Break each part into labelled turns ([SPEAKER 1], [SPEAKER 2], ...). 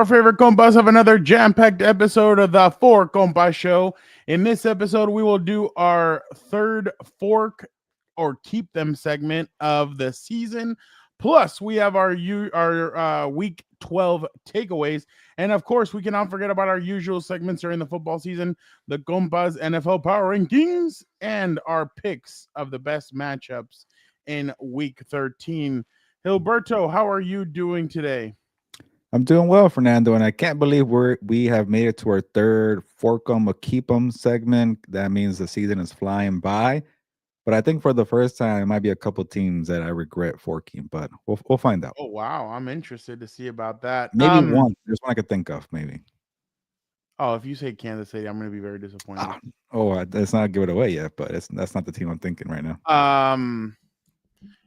[SPEAKER 1] favorite compas of another jam-packed episode of the Four Compas Show. In this episode, we will do our third fork or keep them segment of the season. Plus, we have our week 12 takeaways. And of course, we cannot forget about our usual segments during the football season, the Compas NFL Power Rankings, and our picks of the best matchups in week 13. Gilberto, how are you doing today?
[SPEAKER 2] I'm doing well, Fernando, and I can't believe we have made it to our third fork 'em or keep 'em segment. That means the season is flying by. But I think for the first time, it might be a couple teams that I regret forking, but we'll find out.
[SPEAKER 1] Oh wow, I'm interested to see about that.
[SPEAKER 2] Maybe one. There's one I could think of, maybe.
[SPEAKER 1] Oh, if you say Kansas City, I'm going to be very disappointed.
[SPEAKER 2] Let's not give it away yet, but that's not the team I'm thinking right now.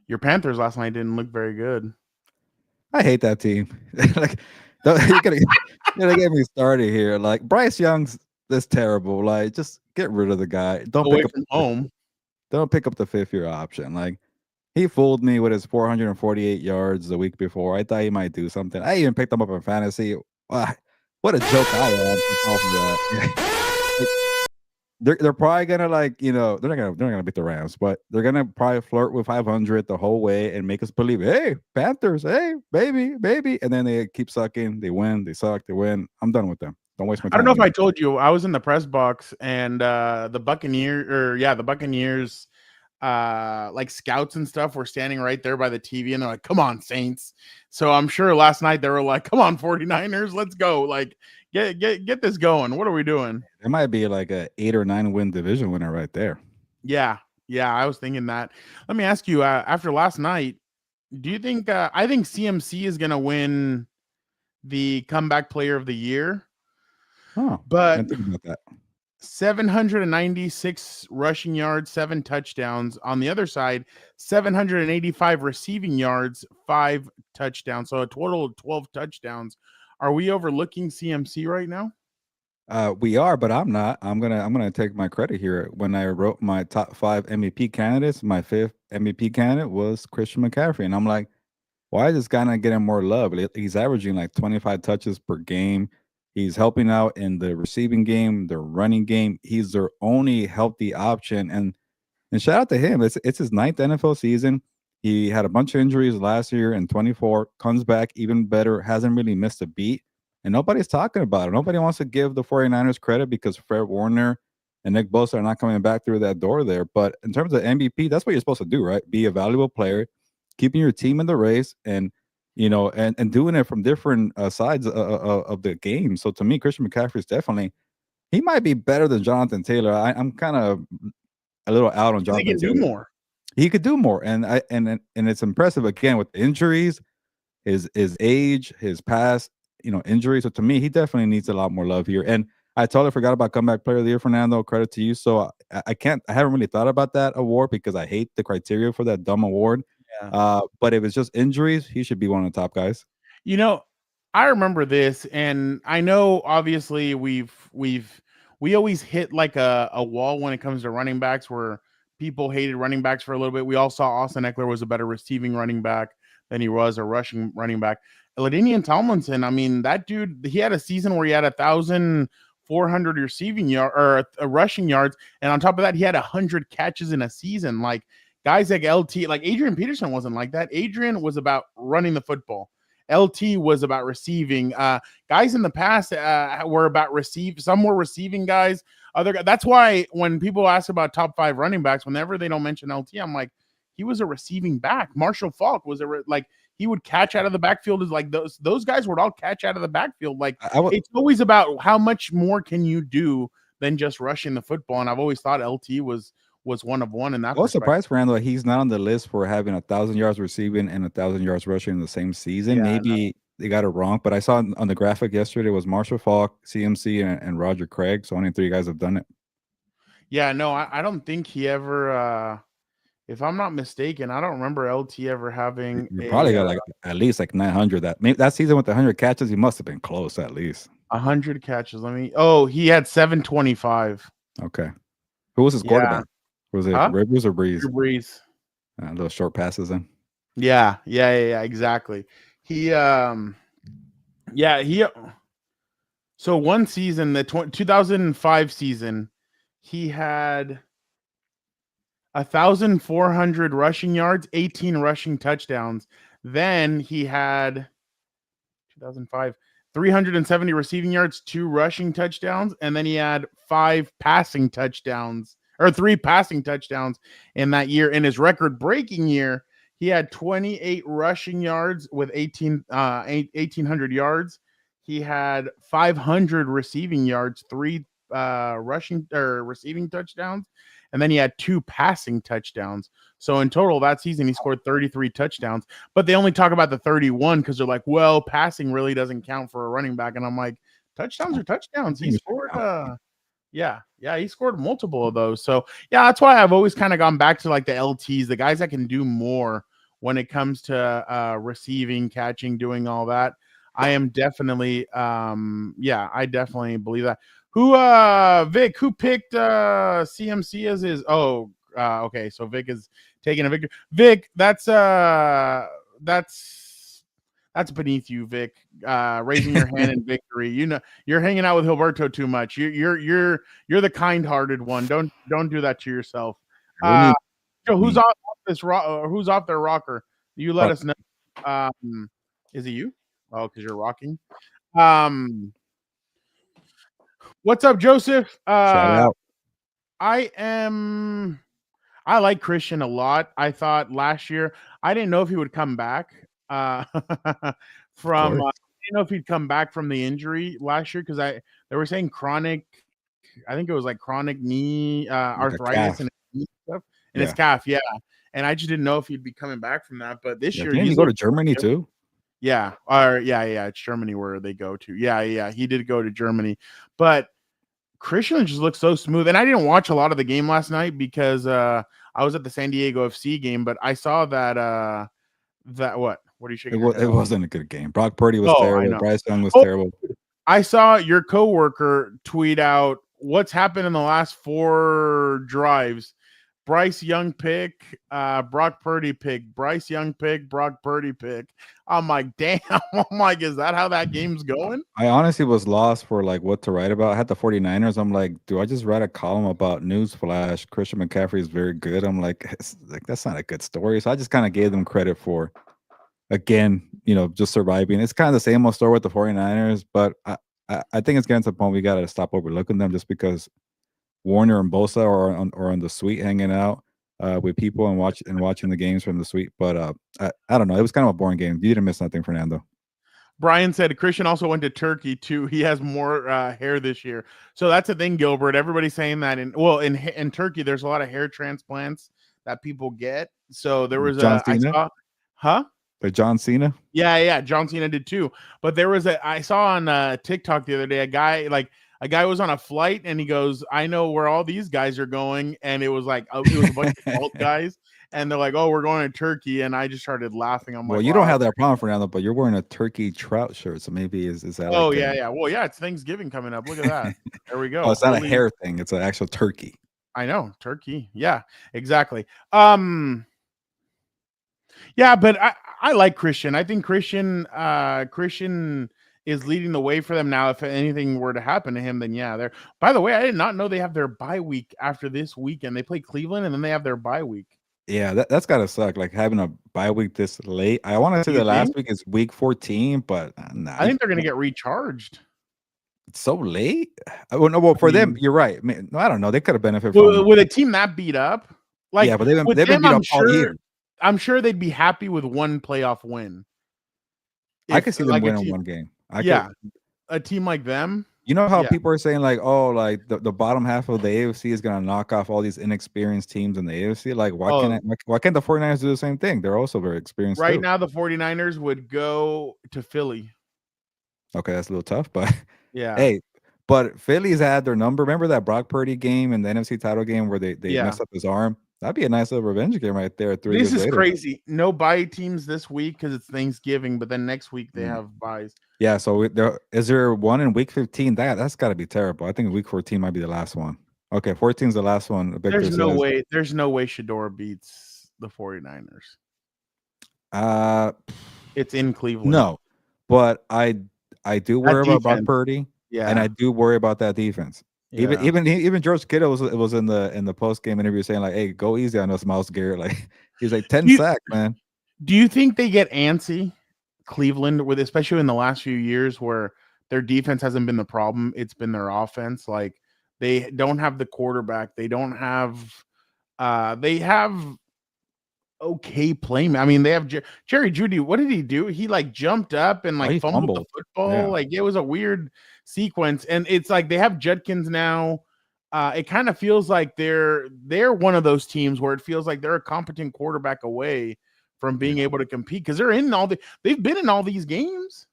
[SPEAKER 1] Your Panthers last night didn't look very good.
[SPEAKER 2] I hate that team. Like, you're gonna get me started here. Like, Bryce Young's this terrible. Like, just get rid of the guy. Don't
[SPEAKER 1] Away
[SPEAKER 2] pick up
[SPEAKER 1] from home.
[SPEAKER 2] Don't pick up the fifth-year option. Like, he fooled me with his 448 yards the week before. I thought he might do something. I even picked him up in fantasy. What a joke I am off of that. They're probably gonna they're not gonna beat the Rams, but they're gonna probably flirt with 500 the whole way and make us believe, hey, Panthers, hey, baby, and then they keep sucking. They win, they suck, they win. I'm done with them. Don't waste my time.
[SPEAKER 1] I don't know if I told you, I was in the press box and the Buccaneers, like scouts and stuff were standing right there by the TV, and they're like, "Come on, Saints!" So I'm sure last night they were like, "Come on, 49ers, let's go!" Like, get this going. What are we doing?
[SPEAKER 2] It might be like a 8 or 9 win division winner right there.
[SPEAKER 1] Yeah, I was thinking that. Let me ask you, after last night, do you think I think CMC is gonna win the comeback player of the year?
[SPEAKER 2] Oh,
[SPEAKER 1] but
[SPEAKER 2] I think about that.
[SPEAKER 1] 796 rushing yards, 7 touchdowns. On the other side, 785 receiving yards, 5 touchdowns. So a total of 12 touchdowns. Are we overlooking CMC right now?
[SPEAKER 2] We are, but I'm not. I'm gonna take my credit here. When I wrote my top 5 MVP candidates, my 5th MVP candidate was Christian McCaffrey, and I'm like, why is this guy not getting more love? He's averaging like 25 touches per game. He's helping out in the receiving game, the running game. He's their only healthy option, and shout out to him. It's his 9th NFL season. He had a bunch of injuries last year in 24. Comes back even better. Hasn't really missed a beat. And nobody's talking about it. Nobody wants to give the 49ers credit because Fred Warner and Nick Bosa are not coming back through that door there. But in terms of MVP, that's what you're supposed to do, right? Be a valuable player, keeping your team in the race, and and doing it from different sides of the game. So to me, Christian McCaffrey is he might be better than Jonathan Taylor. I'm kind of a little out on Jonathan Taylor.
[SPEAKER 1] He could do more.
[SPEAKER 2] He could do more, and it's impressive again with injuries, his age, his past injuries. So to me, he definitely needs a lot more love here. And I totally forgot about comeback player of the year, Fernando. Credit to you. So I haven't really thought about that award because I hate the criteria for that dumb award. Yeah. But if it's just injuries, he should be one of the top guys.
[SPEAKER 1] I remember this, and I know obviously we always hit like a wall when it comes to running backs where people hated running backs for a little bit. We all saw Austin Eckler was a better receiving running back than he was a rushing running back. LaDainian Tomlinson, I mean, that dude, he had a season where he had 1,400 receiving yard or rushing yards, and on top of that, he had 100 catches in a season. Like guys like LT, like Adrian Peterson wasn't like that. Adrian was about running the football. LT was about receiving. Guys in the past were about receive. Some were receiving guys. That's why when people ask about top 5 running backs, whenever they don't mention LT, I'm like, he was a receiving back. Marshall Faulk was he would catch out of the backfield. Is like those guys would all catch out of the backfield. Like it's always about how much more can you do than just rushing the football. And I've always thought LT was one of one in that.
[SPEAKER 2] I was surprised, Randall, he's not on the list for having 1,000 yards receiving and 1,000 yards rushing in the same season. Yeah, maybe they got it wrong, but I saw on the graphic yesterday was Marshall Faulk, CMC, and Roger Craig. So only 3 guys have done it. Yeah,
[SPEAKER 1] no, I don't think he ever. If I'm not mistaken, I don't remember LT ever having.
[SPEAKER 2] You probably got like at least like 900. That season with the 100 catches, he must have been close at least.
[SPEAKER 1] 100 catches. He had 725.
[SPEAKER 2] Okay, who was his quarterback? Was it Rivers or Breeze?
[SPEAKER 1] Breeze.
[SPEAKER 2] Little short passes in.
[SPEAKER 1] Yeah, exactly. He Yeah. So one season, the 2005 season, he had 1,400 rushing yards, 18 rushing touchdowns. Then he had 2005, 370 receiving yards, 2 rushing touchdowns, and then he had 5 passing touchdowns or 3 passing touchdowns in that year. In his record-breaking year, he had 28 rushing yards with 1,800 yards. He had 500 receiving yards, 3 rushing or receiving touchdowns, and then he had 2 passing touchdowns. So in total that season he scored 33 touchdowns. But they only talk about the 31 because they're like, well, passing really doesn't count for a running back. And I'm like, touchdowns are touchdowns. He scored yeah, he scored multiple of those. So yeah, that's why I've always kind of gone back to like the LTs, the guys that can do more when it comes to receiving, catching, doing all that. I am definitely I definitely believe that. Who Vic, who picked CMC as his okay, so Vic is taking a victory. Vic, that's beneath you, Vic. Raising your hand in victory. You know you're hanging out with Gilberto too much. You're the kind-hearted one. Don't do that to yourself. Joe, who's off this who's off their rocker? You let us know. Is it you? Oh, because you're rocking. What's up, Joseph?
[SPEAKER 2] Shout out.
[SPEAKER 1] I like Christian a lot. I thought last year I didn't know if he would come back I didn't know if he'd come back from the injury last year because they were saying chronic. I think it was like chronic knee arthritis and stuff in his calf. Yeah, and I just didn't know if he'd be coming back from that. But this year,
[SPEAKER 2] didn't he go to Germany too?
[SPEAKER 1] Yeah, it's Germany where they go to. Yeah, he did go to Germany, but Christian just looks so smooth. And I didn't watch a lot of the game last night because I was at the San Diego FC game, but I saw that what are you shaking?
[SPEAKER 2] It wasn't a good game. Brock Purdy was terrible. Bryce Young was terrible.
[SPEAKER 1] I saw your coworker tweet out what's happened in the last 4 drives. Bryce Young pick, Brock Purdy pick, Bryce Young pick, Brock Purdy pick. I'm like, damn. I'm like, is that how that game's going?
[SPEAKER 2] I honestly was lost for like what to write about. I had the 49ers. I'm like, do I just write a column about newsflash? Christian McCaffrey is very good. I'm like, that's not a good story. So I just kind of gave them credit for, again, just surviving. It's kind of the same old story with the 49ers, but I think it's getting to the point we got to stop overlooking them just because Warner and Bosa are on the suite hanging out with people and watching the games from the suite. But I don't know. It was kind of a boring game. You didn't miss nothing, Fernando.
[SPEAKER 1] Brian said Christian also went to Turkey too. He has more hair this year. So that's the thing, Gilbert. Everybody's saying that in Turkey, there's a lot of hair transplants that people get. So there was
[SPEAKER 2] John Cena? John Cena?
[SPEAKER 1] Yeah. John Cena did too. But I saw on TikTok the other day, a guy was on a flight and he goes, I know where all these guys are going. And it was like, it was a bunch of alt guys. And they're like, oh, we're going to Turkey. And I just started laughing. I'm like,
[SPEAKER 2] you don't have that problem, Fernando, but you're wearing a turkey trout shirt. So maybe is that
[SPEAKER 1] Oh, like yeah. Well, yeah, it's Thanksgiving coming up. Look at that. There we go.
[SPEAKER 2] Oh, it's not a hair thing. It's an actual turkey.
[SPEAKER 1] I know. Turkey. Yeah, exactly. Yeah, but I like Christian. I think Christian is leading the way for them now. If anything were to happen to him, then yeah, they're. By the way, I did not know they have their bye week after this weekend. They play Cleveland and then they have their bye week.
[SPEAKER 2] Yeah, that's gotta suck. Like having a bye week this late. I want to say the last week is week 14, but
[SPEAKER 1] I think they're gonna get recharged.
[SPEAKER 2] It's so late. Well, for them, you're right. I mean, I don't know. They could have benefited from
[SPEAKER 1] with a team that beat up. Like,
[SPEAKER 2] yeah, but they've been beat up all year.
[SPEAKER 1] I'm sure they'd be happy with one playoff win.
[SPEAKER 2] I could see them winning one game.
[SPEAKER 1] A team like them.
[SPEAKER 2] You know how people are saying like, oh, like the bottom half of the AFC is gonna knock off all these inexperienced teams in the AFC. Like, why can't the 49ers do the same thing? They're also very experienced.
[SPEAKER 1] Right now, the 49ers would go to Philly.
[SPEAKER 2] Okay, that's a little tough, but
[SPEAKER 1] yeah.
[SPEAKER 2] Hey, but Philly's had their number. Remember that Brock Purdy game and the NFC title game where they messed up his arm? That'd be a nice little revenge game right there. 3 years later.
[SPEAKER 1] This is crazy. No bye teams this week because it's Thanksgiving, but then next week they have byes.
[SPEAKER 2] Yeah. So is there one in week 15? That's got to be terrible. I think week 14 might be the last one. Okay, 14 is the last one.
[SPEAKER 1] There's no way. There's no way Shador beats the 49ers.
[SPEAKER 2] Uh,
[SPEAKER 1] it's in Cleveland.
[SPEAKER 2] No, but I I do
[SPEAKER 1] That
[SPEAKER 2] worry about
[SPEAKER 1] defense.
[SPEAKER 2] Purdy, and
[SPEAKER 1] Yeah.
[SPEAKER 2] I do worry about that defense.
[SPEAKER 1] Yeah.
[SPEAKER 2] Even George Kittle was in the post game interview saying like, "Hey, go easy on us, Miles Garrett." Like he's like 10
[SPEAKER 1] Do you,
[SPEAKER 2] sacks, man.
[SPEAKER 1] do you think they get antsy, Cleveland, with especially in the last few years where their defense hasn't been the problem, it's been their offense. Like they don't have the quarterback, they have okay playing. I mean, they have Jerry Judy. What did he do? He like jumped up and
[SPEAKER 2] Oh,
[SPEAKER 1] like
[SPEAKER 2] he
[SPEAKER 1] fumbled the
[SPEAKER 2] fumbled.
[SPEAKER 1] football.
[SPEAKER 2] Yeah,
[SPEAKER 1] Like it was a weird sequence. And it's like they have Judkins now. It kind of feels like they're one of those teams where it feels like they're a competent quarterback away from being
[SPEAKER 2] yeah.
[SPEAKER 1] able to compete because they've been in all these games.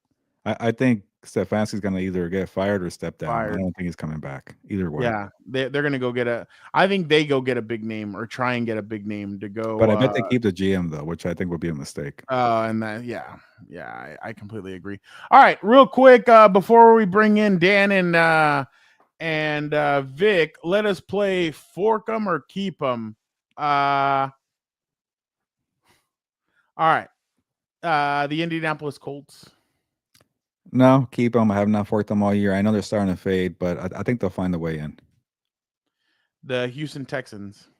[SPEAKER 2] I think Stefanski's gonna either get fired or step down. I
[SPEAKER 1] Fired.
[SPEAKER 2] don't think he's coming back either way.
[SPEAKER 1] Yeah, they're gonna go get I think they go get a big name or try and get a big name to
[SPEAKER 2] But
[SPEAKER 1] go.
[SPEAKER 2] I bet they keep the GM though, which I think would be a mistake.
[SPEAKER 1] And that, yeah, I completely agree. All right, real quick, before we bring in Dan and Vic, let us play fork 'em or keep 'em. All right, the Indianapolis Colts.
[SPEAKER 2] No, keep them. I have not forked them all year. I know they're starting to fade, but I think they'll find a way in.
[SPEAKER 1] The Houston Texans.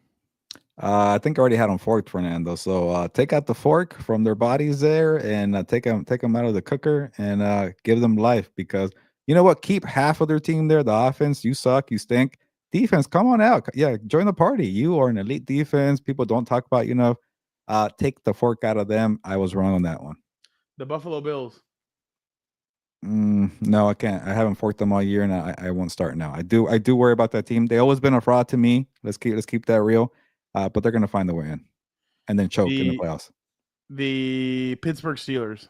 [SPEAKER 2] I think I already had them forked, Fernando. So take out the fork from their bodies there and take them out of the cooker and give them life because you know what? Keep half of their team there. The offense, you suck, you stink. Defense, come on out. Yeah, join the party. You are an elite defense. People don't talk about you enough. Take the fork out of them. I was wrong on that one.
[SPEAKER 1] The Buffalo Bills.
[SPEAKER 2] No, I can't. I haven't forked them all year, and I won't start now. I do worry about that team. They always been a fraud to me. Let's keep that real. But they're gonna find a way in, and then choke in the playoffs.
[SPEAKER 1] The Pittsburgh Steelers.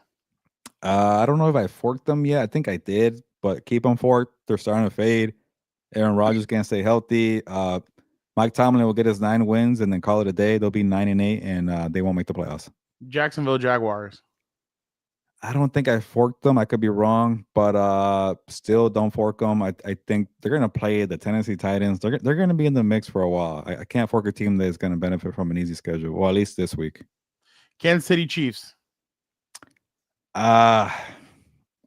[SPEAKER 2] I don't know if I forked them yet. I think I did, but keep them forked. They're starting to fade. Aaron Rodgers can't stay healthy. Mike Tomlin will get his 9 wins and then call it a day. They'll be 9-8, and they won't make the playoffs.
[SPEAKER 1] Jacksonville Jaguars.
[SPEAKER 2] I don't think I forked them. I could be wrong, but still don't fork them. I think they're going to play the Tennessee Titans. They're going to be in the mix for a while. I can't fork a team that is going to benefit from an easy schedule. Well, at least this week.
[SPEAKER 1] Kansas City Chiefs.
[SPEAKER 2] I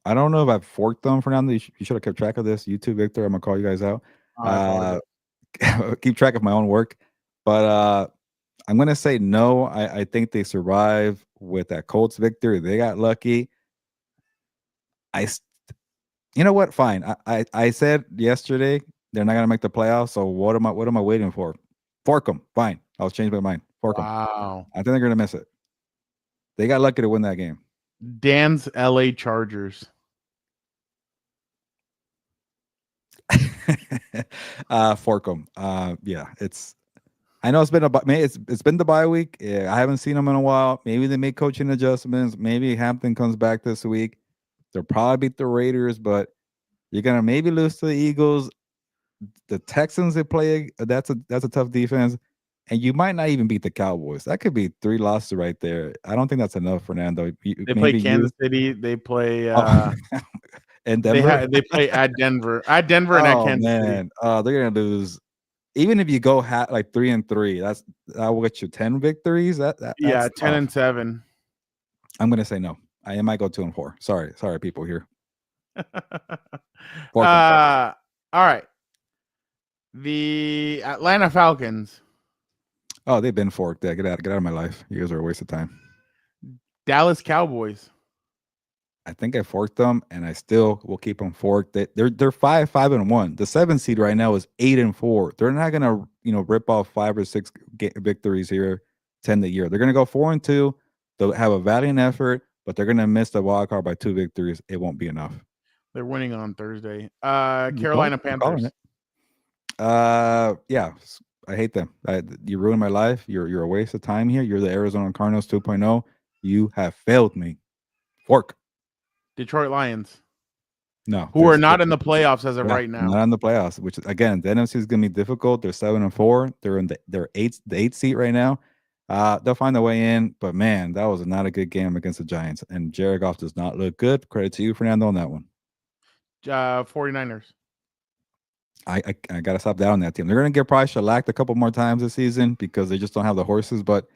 [SPEAKER 2] don't know if I've forked them, Fernando. You should have kept track of this. You too, Victor. I'm going to call you guys out. Keep track of my own work. But I'm going to say no. I think they survive with that Colts victory. They got lucky. You know what? Fine. I said yesterday they're not going to make the playoffs. So what am I waiting for? Fork them. Fine. I'll change my mind. Fork them.
[SPEAKER 1] Wow.
[SPEAKER 2] I think they're going to miss it. They got lucky to win that game.
[SPEAKER 1] Dan's LA Chargers.
[SPEAKER 2] Fork them. Yeah, I know it's been it's been the bye week. Yeah, I haven't seen them in a while. Maybe they make coaching adjustments. Maybe Hampton comes back this week. They'll probably beat the Raiders, but you're gonna maybe lose to the Eagles. The Texans they play, that's a tough defense, and you might not even beat the Cowboys. That could be 3 losses right there. I don't think that's enough, Fernando.
[SPEAKER 1] They play Kansas City. They play
[SPEAKER 2] and Denver.
[SPEAKER 1] They play at Denver, and at Kansas City.
[SPEAKER 2] They're gonna lose. Even if you go like 3-3, that will get you 10 victories. That's
[SPEAKER 1] 10-7.
[SPEAKER 2] I'm gonna say no. I might go 2-4. Sorry, people here.
[SPEAKER 1] All right. The Atlanta Falcons.
[SPEAKER 2] Oh, they've been forked. Yeah, get out of my life. You guys are a waste of time.
[SPEAKER 1] Dallas Cowboys.
[SPEAKER 2] I think I forked them, and I still will keep them forked. They're 5-1. The 7th seed right now is 8-4. They're not gonna rip off 5 or 6 victories here, 10 the year. They're gonna go 4-2. They'll have a valiant effort, but they're gonna miss the wild card by 2 victories. It won't be enough.
[SPEAKER 1] They're winning on Thursday. Carolina Panthers.
[SPEAKER 2] Yeah, I hate them. You ruined my life. You're a waste of time here. You're the Arizona Cardinals 2.0. You have failed me. Fork.
[SPEAKER 1] Detroit Lions.
[SPEAKER 2] No.
[SPEAKER 1] Who are not in the playoffs as of right now.
[SPEAKER 2] Not in the playoffs, which again, the NFC is going to be difficult. They're 7-4. They're in the 8th seat right now. They'll find a way in, but man, that was not a good game against the Giants. And Jared Goff does not look good. Credit to you, Fernando, on that one.
[SPEAKER 1] 49ers.
[SPEAKER 2] I got to stop down on that team. They're going to get probably shellacked a couple more times this season because they just don't have the horses, but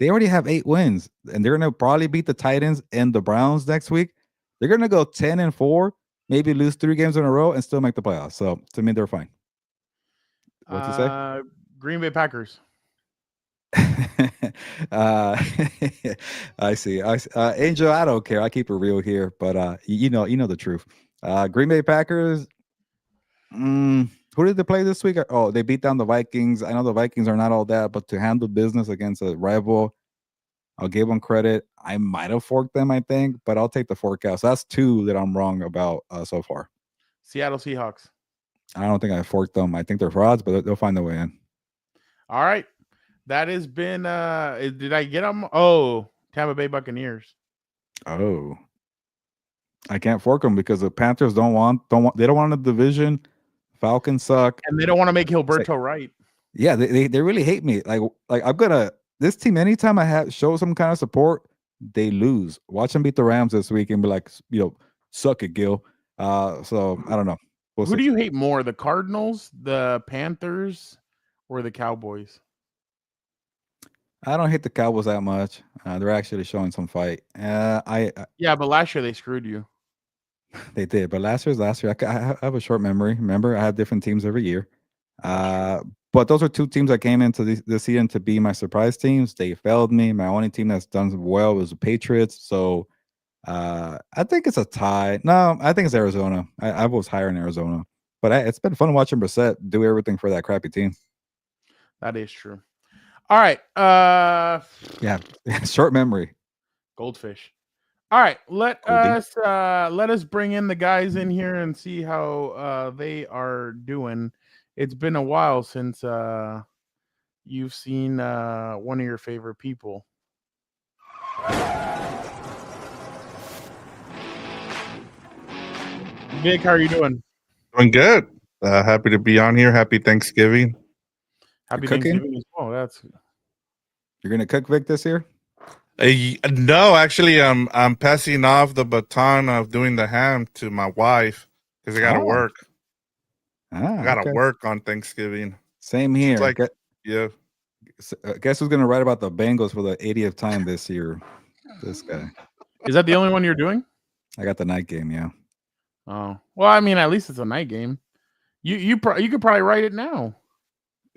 [SPEAKER 2] they already have 8 wins, and they're going to probably beat the Titans and the Browns next week. They're going to go 10-4. maybe lose 3 games in a row and still make the playoffs. So to me, they're fine. What'd you say?
[SPEAKER 1] Green Bay Packers.
[SPEAKER 2] I see. Angel, I don't care. I keep it real here, but you know the truth. Green Bay Packers. Who did they play this week? Oh, they beat down the Vikings. I know the Vikings are not all that, but to handle business against a rival, I'll give them credit. I might have forked them, I think, but I'll take the forecast. So that's 2 that I'm wrong about so far.
[SPEAKER 1] Seattle Seahawks.
[SPEAKER 2] I don't think I forked them. I think they're frauds, but they'll find their way in.
[SPEAKER 1] All right. That has been did I get them? Oh, Tampa Bay Buccaneers.
[SPEAKER 2] Oh. I can't fork them because the Panthers don't want they don't want a division. Falcons suck.
[SPEAKER 1] And they don't want to make Gilberto right.
[SPEAKER 2] Yeah, they really hate me. Like I'm gonna this team, anytime I have show some kind of support, they lose. Watch them beat the Rams this week and be like, suck it, Gil. So I don't know.
[SPEAKER 1] Who do you hate more, the Cardinals, the Panthers, or the Cowboys?
[SPEAKER 2] I don't hate the Cowboys that much. They're actually showing some fight.
[SPEAKER 1] Yeah, but last year they screwed you.
[SPEAKER 2] They did, but last year. I have a short memory. Remember, I have different teams every year. But those are 2 teams that came into this season to be my surprise teams. They failed me. My only team that's done well was the Patriots. So I think it's a tie. No, I think it's Arizona. I was higher in Arizona. But it's been fun watching Brissett do everything for that crappy team.
[SPEAKER 1] That is true. All right.
[SPEAKER 2] Yeah, short memory.
[SPEAKER 1] Goldfish. All right, let us bring in the guys in here and see how they are doing. It's been a while since you've seen one of your favorite people. Vic, how are you doing?
[SPEAKER 3] Doing good. Happy to be on here. Happy Thanksgiving.
[SPEAKER 1] Happy Thanksgiving as well.
[SPEAKER 2] You're gonna cook, Vic, this year?
[SPEAKER 3] No, actually, I'm passing off the baton of doing the ham to my wife because I got to work. I got to work on Thanksgiving.
[SPEAKER 2] Same here.
[SPEAKER 3] Yeah.
[SPEAKER 2] Guess who's gonna write about the Bengals for the 80th time this year? This guy.
[SPEAKER 1] Is that the only one you're doing?
[SPEAKER 2] I got the night game. Yeah.
[SPEAKER 1] Oh well, I mean, at least it's a night game. You could probably write it now.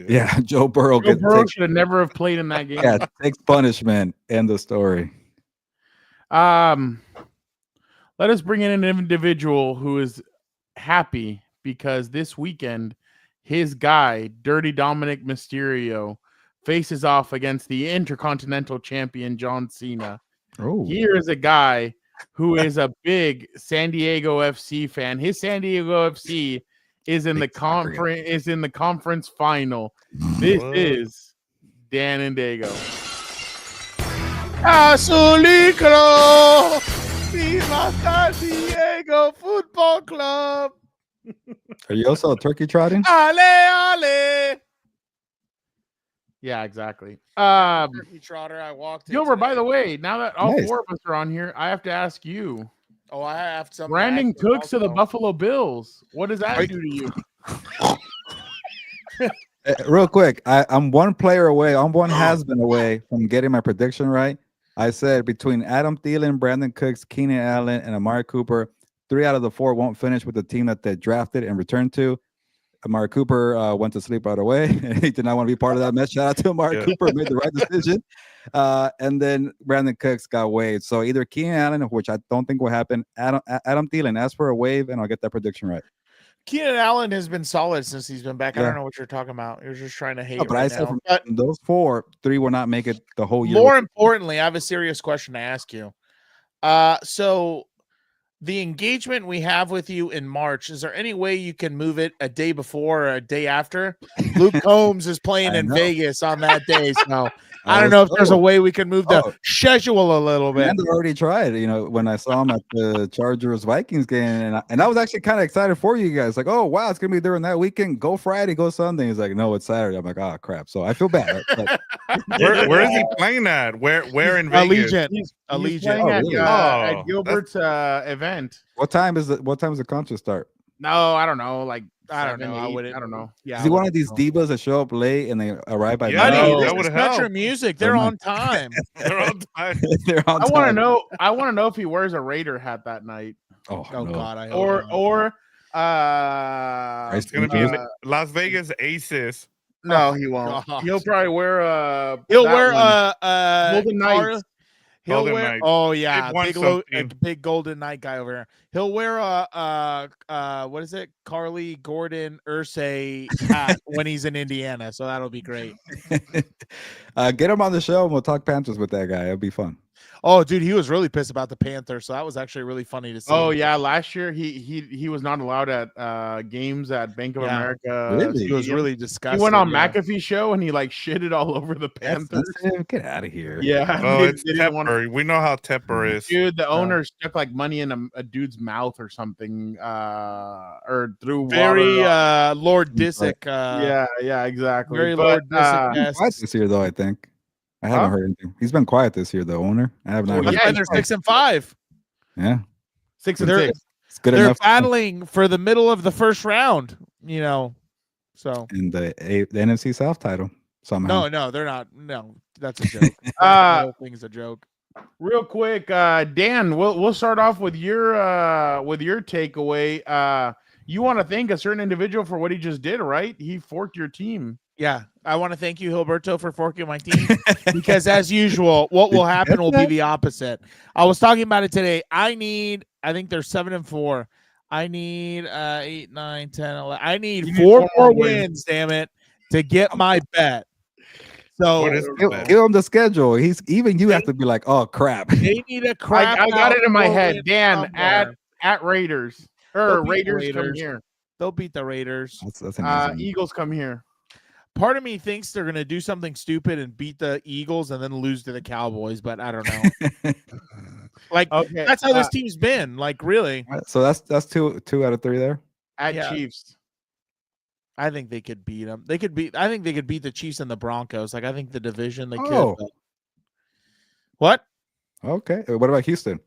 [SPEAKER 2] Yeah, Joe Burrow
[SPEAKER 1] should have never have played in that game.
[SPEAKER 2] Yeah, takes punishment. End the story.
[SPEAKER 1] Let us bring in an individual who is happy because this weekend his guy, Dirty Dominic Mysterio, faces off against the Intercontinental Champion John Cena.
[SPEAKER 2] Oh,
[SPEAKER 1] here is a guy who is a big San Diego FC fan. His San Diego FC is in the conference final. This is Dan and Dago. Azulicro, Viva San Diego Football Club.
[SPEAKER 2] Are you also turkey trotting?
[SPEAKER 1] Ale, ale. Yeah, exactly.
[SPEAKER 4] Turkey trotter. I walked.
[SPEAKER 1] Gilbert, by the way, now that all 4 of us are on here, I have to ask you.
[SPEAKER 4] Oh, I have some.
[SPEAKER 1] Brandon Cooks to the Buffalo Bills. What does that do to you?
[SPEAKER 2] Real quick, I'm 1 player away. I'm 1 has-been away from getting my prediction right. I said between Adam Thielen, Brandon Cooks, Keenan Allen, and Amari Cooper, 3 out of the 4 won't finish with the team that they drafted and returned to. Amari Cooper went to sleep right away. He did not want to be part of that mess. Shout out to Amari Cooper, made the right decision. And then Brandon Cooks got waived. So either Keenan Allen, which I don't think will happen, Adam Thielen, ask for a waive, and I'll get that prediction right.
[SPEAKER 4] Keenan Allen has been solid since he's been back. Yeah. I don't know what you're talking about. You're just trying to hate.
[SPEAKER 2] But I said from those 4, 3 will not make it the whole year.
[SPEAKER 4] More importantly, I have a serious question to ask you. So the engagement we have with you in March, is there any way you can move it a day before or a day after? Luke Combs is playing in Vegas on that day, so I don't know if there's a way we can move the schedule a little bit.
[SPEAKER 2] And already tried, when I saw him at the Chargers Vikings game, and I was actually kind of excited for you guys. Like, oh wow, it's gonna be during that weekend. Go Friday, go Sunday. He's like, no, it's Saturday. I'm like, oh crap. So I feel bad.
[SPEAKER 3] Where is he playing at? Where in Vegas?
[SPEAKER 1] Allegiant. At Gilbert's event.
[SPEAKER 2] What time does the concert start?
[SPEAKER 1] No, I don't know. Like
[SPEAKER 4] I don't know.
[SPEAKER 1] I don't know.
[SPEAKER 2] Yeah, is he one of these divas that show up late and they arrive by?
[SPEAKER 4] That would help. Country music, they're on time.
[SPEAKER 3] They're on time.
[SPEAKER 2] They're on time.
[SPEAKER 1] I want to know if he wears a Raider hat that night.
[SPEAKER 2] Oh no.
[SPEAKER 4] God, I hope not.
[SPEAKER 3] It's gonna be in Las Vegas Aces.
[SPEAKER 1] No, he won't.
[SPEAKER 4] God.
[SPEAKER 1] He'll probably wear
[SPEAKER 4] Golden
[SPEAKER 1] Knights.
[SPEAKER 4] He'll
[SPEAKER 3] Golden
[SPEAKER 4] wear.
[SPEAKER 3] Knights.
[SPEAKER 4] Oh yeah,
[SPEAKER 3] They've won
[SPEAKER 4] big Golden Knight guy over here. He'll wear what is it? Carly Gordon Ursay hat when he's in Indiana. So that'll be great.
[SPEAKER 2] Get him on the show and we'll talk Panthers with that guy. It'll be fun.
[SPEAKER 4] Oh, dude, he was really pissed about the Panthers, so that was actually really funny to see.
[SPEAKER 1] Oh yeah, last year he was not allowed at games at Bank of America.
[SPEAKER 2] Really?
[SPEAKER 4] He was really disgusted.
[SPEAKER 1] He went on McAfee show and he like shitted all over the Panthers.
[SPEAKER 2] Get out of here.
[SPEAKER 1] Yeah.
[SPEAKER 3] Oh, it's Tepper. We know how Tepper is.
[SPEAKER 1] Dude, the owner stuck like money in a dude's mouth or something, or threw
[SPEAKER 4] very
[SPEAKER 1] water.
[SPEAKER 4] Lord Disick.
[SPEAKER 1] Yeah, exactly.
[SPEAKER 4] Very Lord Disick.
[SPEAKER 2] Quiet this year though, I think. I haven't heard anything. He's been quiet this year, the owner. I have not.
[SPEAKER 4] Yeah, they're 6-5.
[SPEAKER 2] Yeah,
[SPEAKER 1] 6-6.
[SPEAKER 2] It's good
[SPEAKER 4] they're
[SPEAKER 2] enough.
[SPEAKER 4] battling for the middle of the first round. So
[SPEAKER 2] in the NFC South title somehow.
[SPEAKER 4] No, they're not. No, that's a joke. The whole thing's a joke.
[SPEAKER 1] Real quick, Dan, we'll start off with your takeaway. You want to thank a certain individual for what he just did, right? He forked your team.
[SPEAKER 4] Yeah, I want to thank you, Gilberto, for forking my team because, as usual, what will happen will be the opposite. I was talking about it today. I think they're 7-4. I need 8, 9, 10, 11. I need 4 more wins, damn it, to get my bet. So
[SPEAKER 2] give him the schedule. You have to be like, oh crap.
[SPEAKER 4] They need a crap.
[SPEAKER 1] I got it in my head. Dan at Raiders or Raiders come here.
[SPEAKER 4] They'll beat the Raiders.
[SPEAKER 2] That's amazing.
[SPEAKER 1] Eagles come here.
[SPEAKER 4] Part of me thinks they're going to do something stupid and beat the Eagles and then lose to the Cowboys, but I don't know. That's how this team's been. Like, really.
[SPEAKER 2] So that's two out of 3 there.
[SPEAKER 1] At Chiefs.
[SPEAKER 4] I think they could beat them. I think they could beat the Chiefs and the Broncos. Like, I think the division they could. But... What?
[SPEAKER 2] Okay. What about Houston?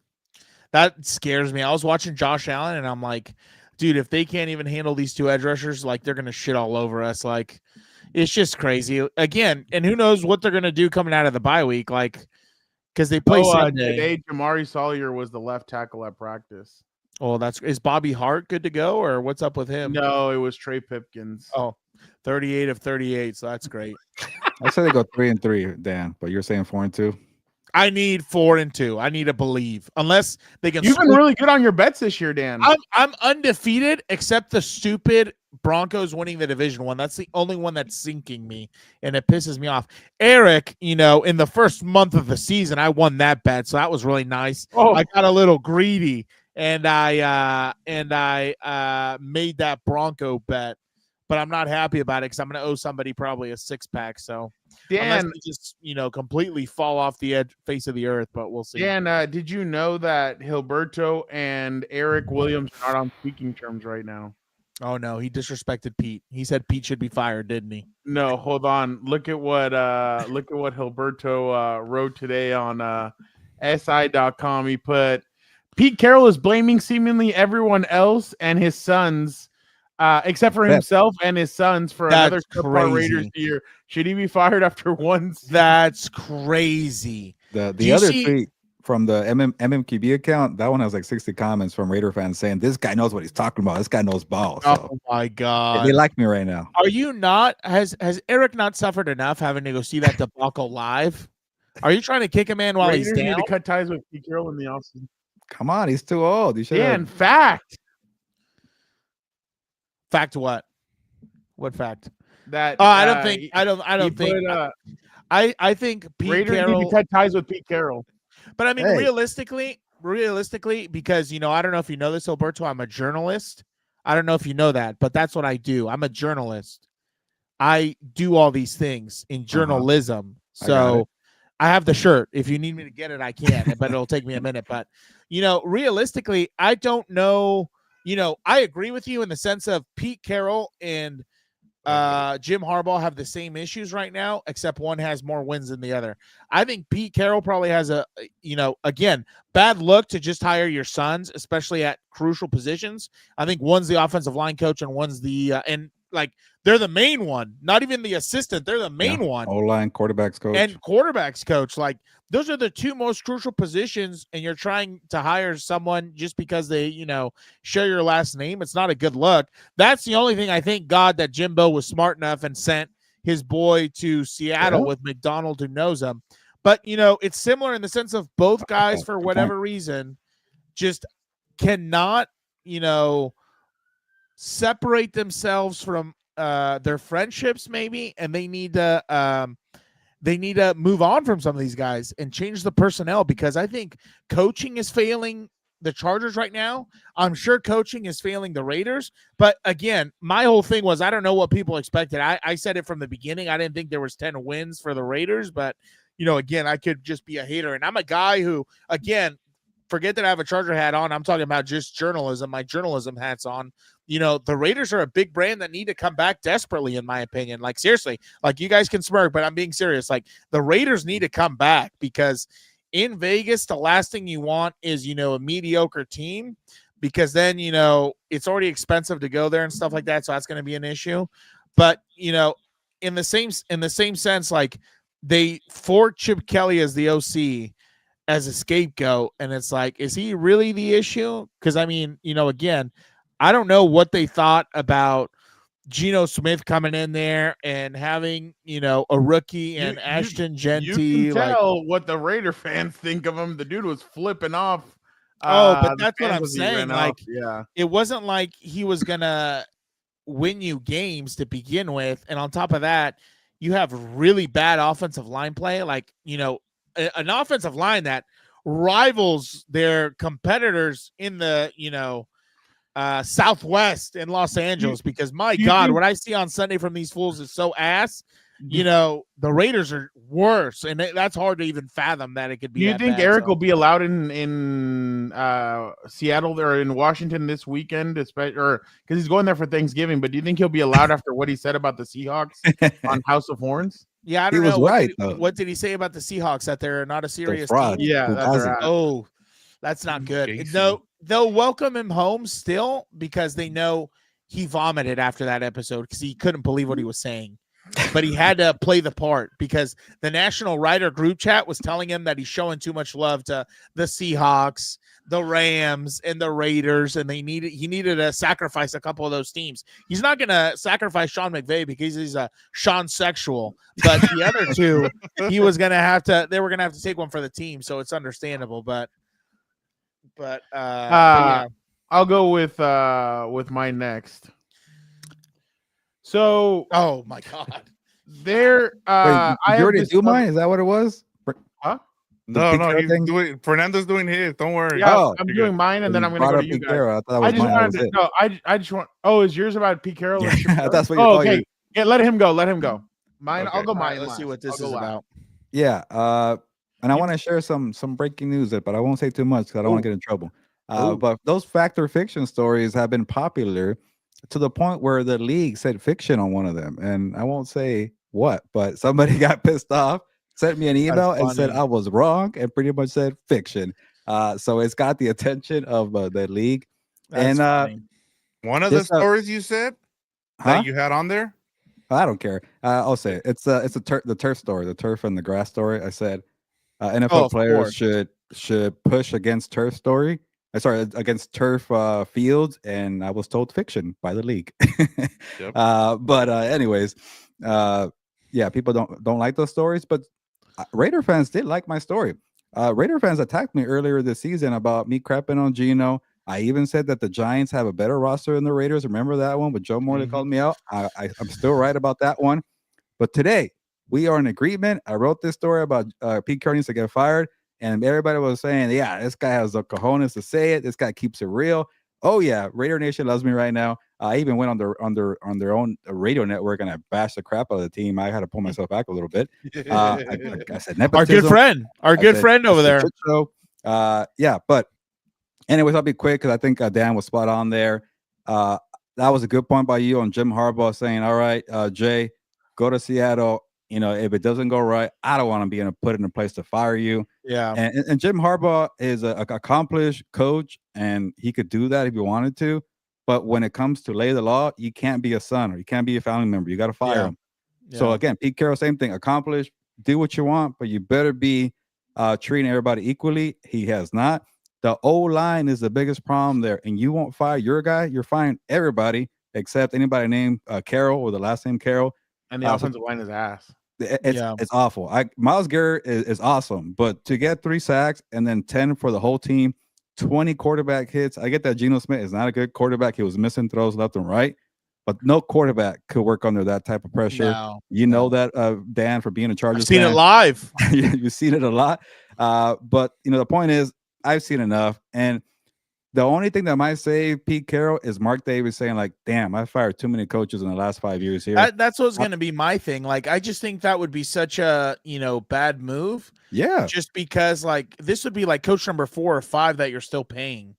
[SPEAKER 4] That scares me. I was watching Josh Allen and I'm like, dude, if they can't even handle these 2 edge rushers, like they're going to shit all over us. Like, it's just crazy. Again, and who knows what they're going to do coming out of the bye week, like, because they play Sunday.
[SPEAKER 1] Today, Jamari Sawyer was the left tackle at practice.
[SPEAKER 4] Oh, is Bobby Hart good to go, or what's up with him?
[SPEAKER 1] No, it was Trey Pipkins.
[SPEAKER 4] Oh, 38 of 38, so that's great.
[SPEAKER 2] I say they go 3-3, Dan, but you're saying 4-2.
[SPEAKER 4] I need 4-2. I need to believe, unless they can.
[SPEAKER 1] You've been really good on your bets this year, Dan.
[SPEAKER 4] I'm undefeated, except the stupid Broncos winning the division one. That's the only one that's sinking me, and it pisses me off. Eric, in the first month of the season, I won that bet, so that was really nice. Oh. I got a little greedy, and I made that Bronco bet, but I'm not happy about it because I'm going to owe somebody probably a 6-pack. So Dan, just completely fall off the face of the earth, but we'll see.
[SPEAKER 1] Dan, did you know that Gilberto and Eric Williams are not on speaking terms right now?
[SPEAKER 4] Oh no, he disrespected Pete. He said Pete should be fired, didn't he?
[SPEAKER 1] No, hold on. Look at what Gilberto wrote today on SI.com. He put Pete Carroll is blaming seemingly everyone else and his sons, except for himself and his sons for another subpar Raiders year. Should he be fired after one season?
[SPEAKER 4] That's crazy.
[SPEAKER 2] The other tweet from the MMQB account, that one has like 60 comments from Raider fans saying this guy knows what he's talking about. This guy knows ball. So.
[SPEAKER 4] Oh my god,
[SPEAKER 2] they like me right now.
[SPEAKER 4] Are you not? Has Eric not suffered enough having to go see that debacle live? Are you trying to kick a man while
[SPEAKER 1] Raiders
[SPEAKER 4] he's down?
[SPEAKER 1] Need to cut ties with Pete Carroll in the offseason.
[SPEAKER 2] Come on, he's too old. You should.
[SPEAKER 1] Dan, fact.
[SPEAKER 4] Fact what? What fact?
[SPEAKER 1] That
[SPEAKER 4] I don't think. I think Pete
[SPEAKER 1] Raiders
[SPEAKER 4] Carroll
[SPEAKER 1] need to cut ties with Pete Carroll.
[SPEAKER 4] But I mean, realistically, because I don't know if you know this, Gilberto, I'm a journalist. I don't know if you know that, but that's what I do. I'm a journalist. I do all these things in journalism. So I have the shirt. If you need me to get it, I can, but it'll take me a minute. But realistically, I don't know. I agree with you in the sense of Pete Carroll and Jim Harbaugh have the same issues right now, except one has more wins than the other. I think Pete Carroll probably has again, bad look to just hire your sons, especially at crucial positions. I think one's the offensive line coach and one's the and like they're the main one, not even the assistant. They're the main one.
[SPEAKER 2] O-line, quarterbacks coach.
[SPEAKER 4] And quarterbacks coach. Like those are the two most crucial positions, and you're trying to hire someone just because they, you know, share your last name. It's not a good look. That's the only thing I thank God that Jimbo was smart enough and sent his boy to Seattle with McDonald, who knows him. But, you know, it's similar in the sense of both guys, for whatever reason, just cannot, you know, separate themselves from their friendships maybe, and they need to move on from some of these guys and change the personnel, because I think coaching is failing the Chargers right now. I'm sure coaching is failing the Raiders. But again, my whole thing was, I don't know what people expected. I said it from the beginning. I didn't think there was 10 wins for the Raiders, but you know, again, I could just be a hater. And I'm a guy who, again, forget that I have a Charger hat on. I'm talking about just journalism. My journalism hat's on. You know, the Raiders are a big brand that need to come back desperately, in my opinion. Like, seriously, like, you guys can smirk, but I'm being serious. Like, the Raiders need to come back, because in Vegas, the last thing you want is, you know, a mediocre team, because then, you know, it's already expensive to go there and stuff like that. So that's going to be an issue. But, you know, in the same sense, like, they forked Chip Kelly as the OC as a scapegoat, and it's like, is he really the issue? Because I mean, you know, again, I don't know what they thought about Geno Smith coming in there and having, you know, a rookie and Ashton Genty.
[SPEAKER 1] You can tell what the Raider fans think of him. The dude was flipping off.
[SPEAKER 4] But that's what I'm saying. Like,
[SPEAKER 1] yeah,
[SPEAKER 4] it wasn't like he was gonna win you games to begin with, and on top of that, you have really bad offensive line play. Like, you know, an offensive line that rivals their competitors in the, you know, Southwest in Los Angeles, because my God, what I see on Sunday from these fools is so ass. You know, the Raiders are worse, and that's hard to even fathom that it could be.
[SPEAKER 1] Do you think Eric will be allowed in Seattle or in Washington this weekend, especially, or because he's going there for Thanksgiving? But do you think he'll be allowed after what he said about the Seahawks on House of Horns?
[SPEAKER 4] Yeah, I don't know. What did he say about the Seahawks? That they're not a serious team?
[SPEAKER 1] Yeah,
[SPEAKER 4] that's not good. No, they'll welcome him home still, because they know he vomited after that episode because he couldn't believe what he was saying. But he had to play the part, because the National Writer group chat was telling him that he's showing too much love to the Seahawks, the Rams, and the Raiders, and he needed to sacrifice a couple of those teams. He's not going to sacrifice Sean McVay because he's a Sean sexual, but the other two, they were going to have to take one for the team, so it's understandable. But yeah.
[SPEAKER 1] I'll go with mine next. So,
[SPEAKER 4] oh my God,
[SPEAKER 1] there.
[SPEAKER 2] Wait, you already do mine? Is that what it was?
[SPEAKER 1] Huh?
[SPEAKER 3] No, Fernando's doing his. Don't worry.
[SPEAKER 1] Yeah, I'm doing mine, and then I'm going to go to you guys. I just want. Oh, is yours about Pete Carroll?
[SPEAKER 2] Yeah, that's what.
[SPEAKER 1] Okay. Yeah, let him go. Mine. Okay. I'll go mine.
[SPEAKER 4] Let's see what this is about.
[SPEAKER 2] Yeah. And I want to share some breaking news, but I won't say too much because I don't want to get in trouble. But those fact or fiction stories have been popular to the point where the league said fiction on one of them. And I won't say what, but somebody got pissed off, sent me an email and said I was wrong, and pretty much said fiction. So it's got the attention of the league.
[SPEAKER 4] That's
[SPEAKER 2] and
[SPEAKER 3] one of the stories you said that you had on there?
[SPEAKER 2] I don't care. I'll say it. It's the turf story, the turf and the grass story. I said NFL players should push against turf story. Against turf fields, and I was told fiction by the league. Yep. But anyways, yeah, people don't like those stories, but Raider fans did like my story. Raider fans attacked me earlier this season about me crapping on Geno. I even said that the Giants have a better roster than the Raiders. Remember that one with Joe Morley called me out? I'm still right about that one. But today, we are in agreement. I wrote this story about Pete Carroll needs to get fired. And everybody was saying, yeah, this guy has the cojones to say it. This guy keeps it real. Oh, yeah, Raider Nation loves me right now. I even went on their own radio network, and I bashed the crap out of the team. I had to pull myself back a little bit. I said, nepotism.
[SPEAKER 4] Our good friend over there.
[SPEAKER 2] Yeah, but anyways, I'll be quick because I think Dan was spot on there. That was a good point by you on Jim Harbaugh saying, all right, Jay, go to Seattle. You know, if it doesn't go right, I don't want to be put in a place to fire you.
[SPEAKER 4] Yeah.
[SPEAKER 2] And Jim Harbaugh is an accomplished coach, and he could do that if he wanted to. But when it comes to lay the law, you can't be a son or you can't be a family member. You got to fire him. So again, Pete Carroll, same thing. Accomplish, do what you want, but you better be treating everybody equally. He has not. The O-line is the biggest problem there, and you won't fire your guy. You're firing everybody except anybody named Carroll or the last name Carroll.
[SPEAKER 1] And the offensive line is ass.
[SPEAKER 2] It's awful. Myles Garrett is awesome, but to get 3 sacks and then 10 for the whole team, 20 quarterback hits. I get that Geno Smith is not a good quarterback. He was missing throws left and right, but no quarterback could work under that type of pressure. Know that, Dan, for being a Chargers
[SPEAKER 4] fan. I've seen it live.
[SPEAKER 2] You've seen it a lot. But the point is, I've seen enough. And the only thing that might save Pete Carroll is Mark Davis saying, like, damn, I fired too many coaches in the last 5 years here.
[SPEAKER 4] That's what's going to be my thing. Like, I just think that would be such a, bad move.
[SPEAKER 2] Yeah.
[SPEAKER 4] Just because, like, this would be like coach number 4 or 5 that you're still paying.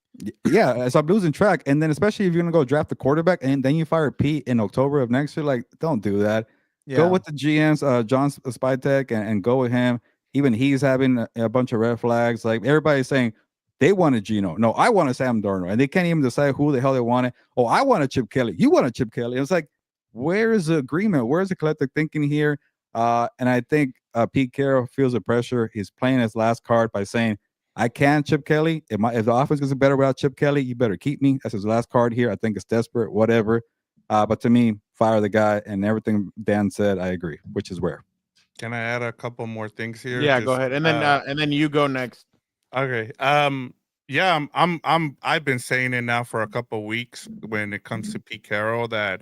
[SPEAKER 2] Yeah. So I'm losing track. And then especially if you're going to go draft a quarterback and then you fire Pete in October of next year, like, don't do that. Yeah. Go with the GMs, John Spytek, and go with him. Even he's having a bunch of red flags. Like, everybody's saying, they wanted Geno. No, I want a Sam Darnold. And they can't even decide who the hell they wanted. Oh, I want a Chip Kelly. You want a Chip Kelly. And it's like, where is the agreement? Where's the collective thinking here? And I think Pete Carroll feels the pressure. He's playing his last card by saying, I can Chip Kelly. If the offense gets better without Chip Kelly, you better keep me. That's his last card here. I think it's desperate, whatever. But to me, fire the guy. And everything Dan said, I agree, which is where.
[SPEAKER 3] Can I add a couple more things here?
[SPEAKER 1] Yeah, go ahead. And then you go next.
[SPEAKER 3] Okay. Yeah, I've been saying it now for a couple of weeks when it comes to Pete Carroll that,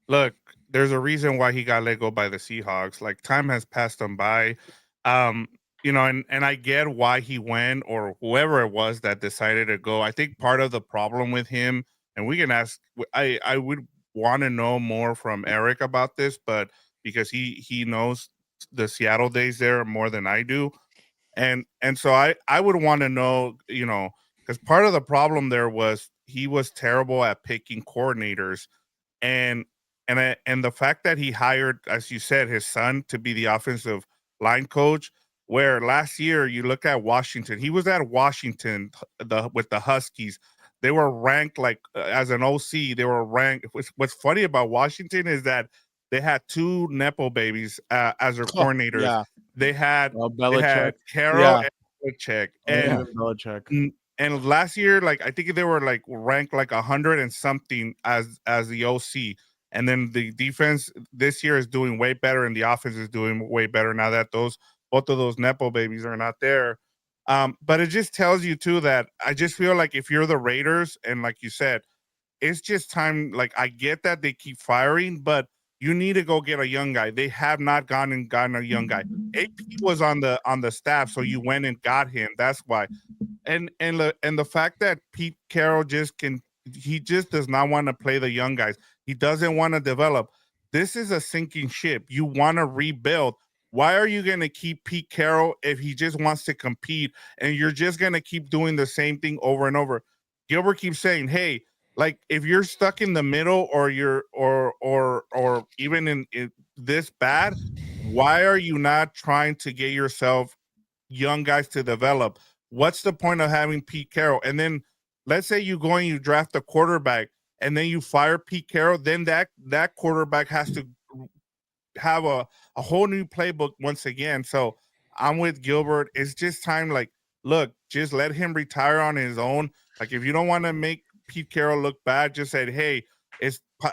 [SPEAKER 3] look, there's a reason why he got let go by the Seahawks. Like, time has passed him by. And I get why he went, or whoever it was that decided to go. I think part of the problem with him, and we can ask, I would want to know more from Eric about this, but because he knows the Seattle days there more than I do. And so I would want to know, because part of the problem there was he was terrible at picking coordinators, and the fact that he hired, as you said, his son to be the offensive line coach, where last year you look at Washington, he was at Washington with the Huskies. They were ranked as an OC. They were ranked. What's funny about Washington is that they had 2 Nepo babies as their coordinators. Yeah. They had Carroll and Belichick. And last year, I think they were ranked 100 and something as the OC. And then the defense this year is doing way better, and the offense is doing way better now that both of those Nepo babies are not there. But it just tells you too that I just feel like if you're the Raiders, and like you said, it's just time. I get that they keep firing, but you need to go get a young guy. They have not gone and gotten a young guy. AP was on the staff, so you went and got him. That's why. And the fact that Pete Carroll he just does not want to play the young guys. He doesn't want to develop. This is a sinking ship. You want to rebuild. Why are you going to keep Pete Carroll if he just wants to compete and you're just going to keep doing the same thing over and over? Gilbert keeps saying, hey, if you're stuck in the middle or you're or even in this bad, why are you not trying to get yourself young guys to develop? What's the point of having Pete Carroll? And then let's say you go and you draft a quarterback and then you fire Pete Carroll, then that quarterback has to have a whole new playbook once again. So I'm with Gilbert. It's just time, look, just let him retire on his own. If you don't want to make Pete Carroll look bad, just said, hey,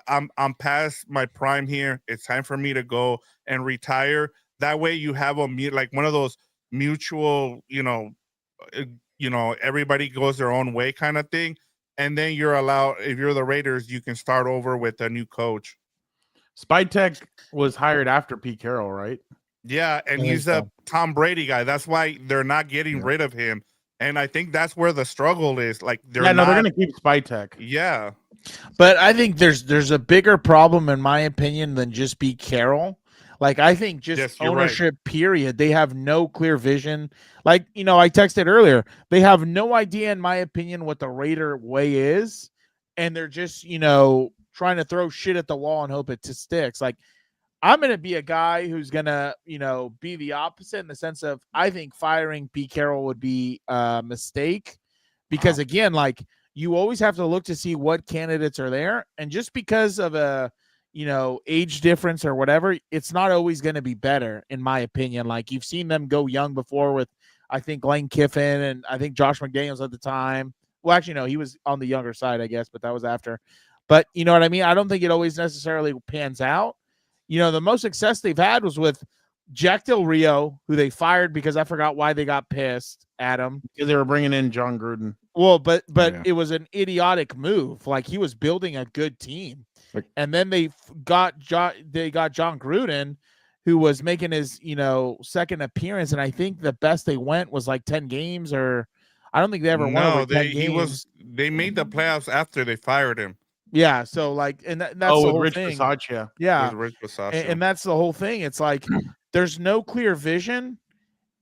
[SPEAKER 3] I'm past my prime here. It's time for me to go and retire. That way you have one of those mutual, everybody goes their own way kind of thing. And then you're allowed, if you're the Raiders, you can start over with a new coach.
[SPEAKER 1] Spytek was hired after Pete Carroll, right?
[SPEAKER 3] Yeah, and he's a Tom Brady guy. That's why they're not getting rid of him. And I think that's where the struggle is. They're
[SPEAKER 1] going to keep Spytek.
[SPEAKER 3] Yeah.
[SPEAKER 4] But I think there's a bigger problem, in my opinion, than just Pete Carroll. I think just ownership, period. They have no clear vision. I texted earlier. They have no idea, in my opinion, what the Raider way is. And they're just, trying to throw shit at the wall and hope it sticks. I'm going to be a guy who's going to, be the opposite in the sense of I think firing Pete Carroll would be a mistake because, again, you always have to look to see what candidates are there. And just because of a, age difference or whatever, it's not always going to be better, in my opinion. Like, you've seen them go young before with, I think, Lane Kiffin and I think Josh McDaniels at the time. Well, actually, no, he was on the younger side, I guess, but that was after. But you know what I mean? I don't think it always necessarily pans out. The most success they've had was with Jack Del Rio, who they fired because I forgot why they got pissed at him.
[SPEAKER 1] Because they were bringing in John Gruden.
[SPEAKER 4] Well, but It was an idiotic move. Like, he was building a good team. And then they got John Gruden, who was making his, second appearance. And I think the best they went was like 10 games, or I don't think they ever won over 10 games.
[SPEAKER 3] They made the playoffs after they fired him.
[SPEAKER 4] Yeah. So that's the whole
[SPEAKER 1] Rich
[SPEAKER 4] thing.
[SPEAKER 1] Bisaccia.
[SPEAKER 4] Yeah.
[SPEAKER 3] Rich Bisaccia.
[SPEAKER 4] And that's the whole thing. It's like, there's no clear vision,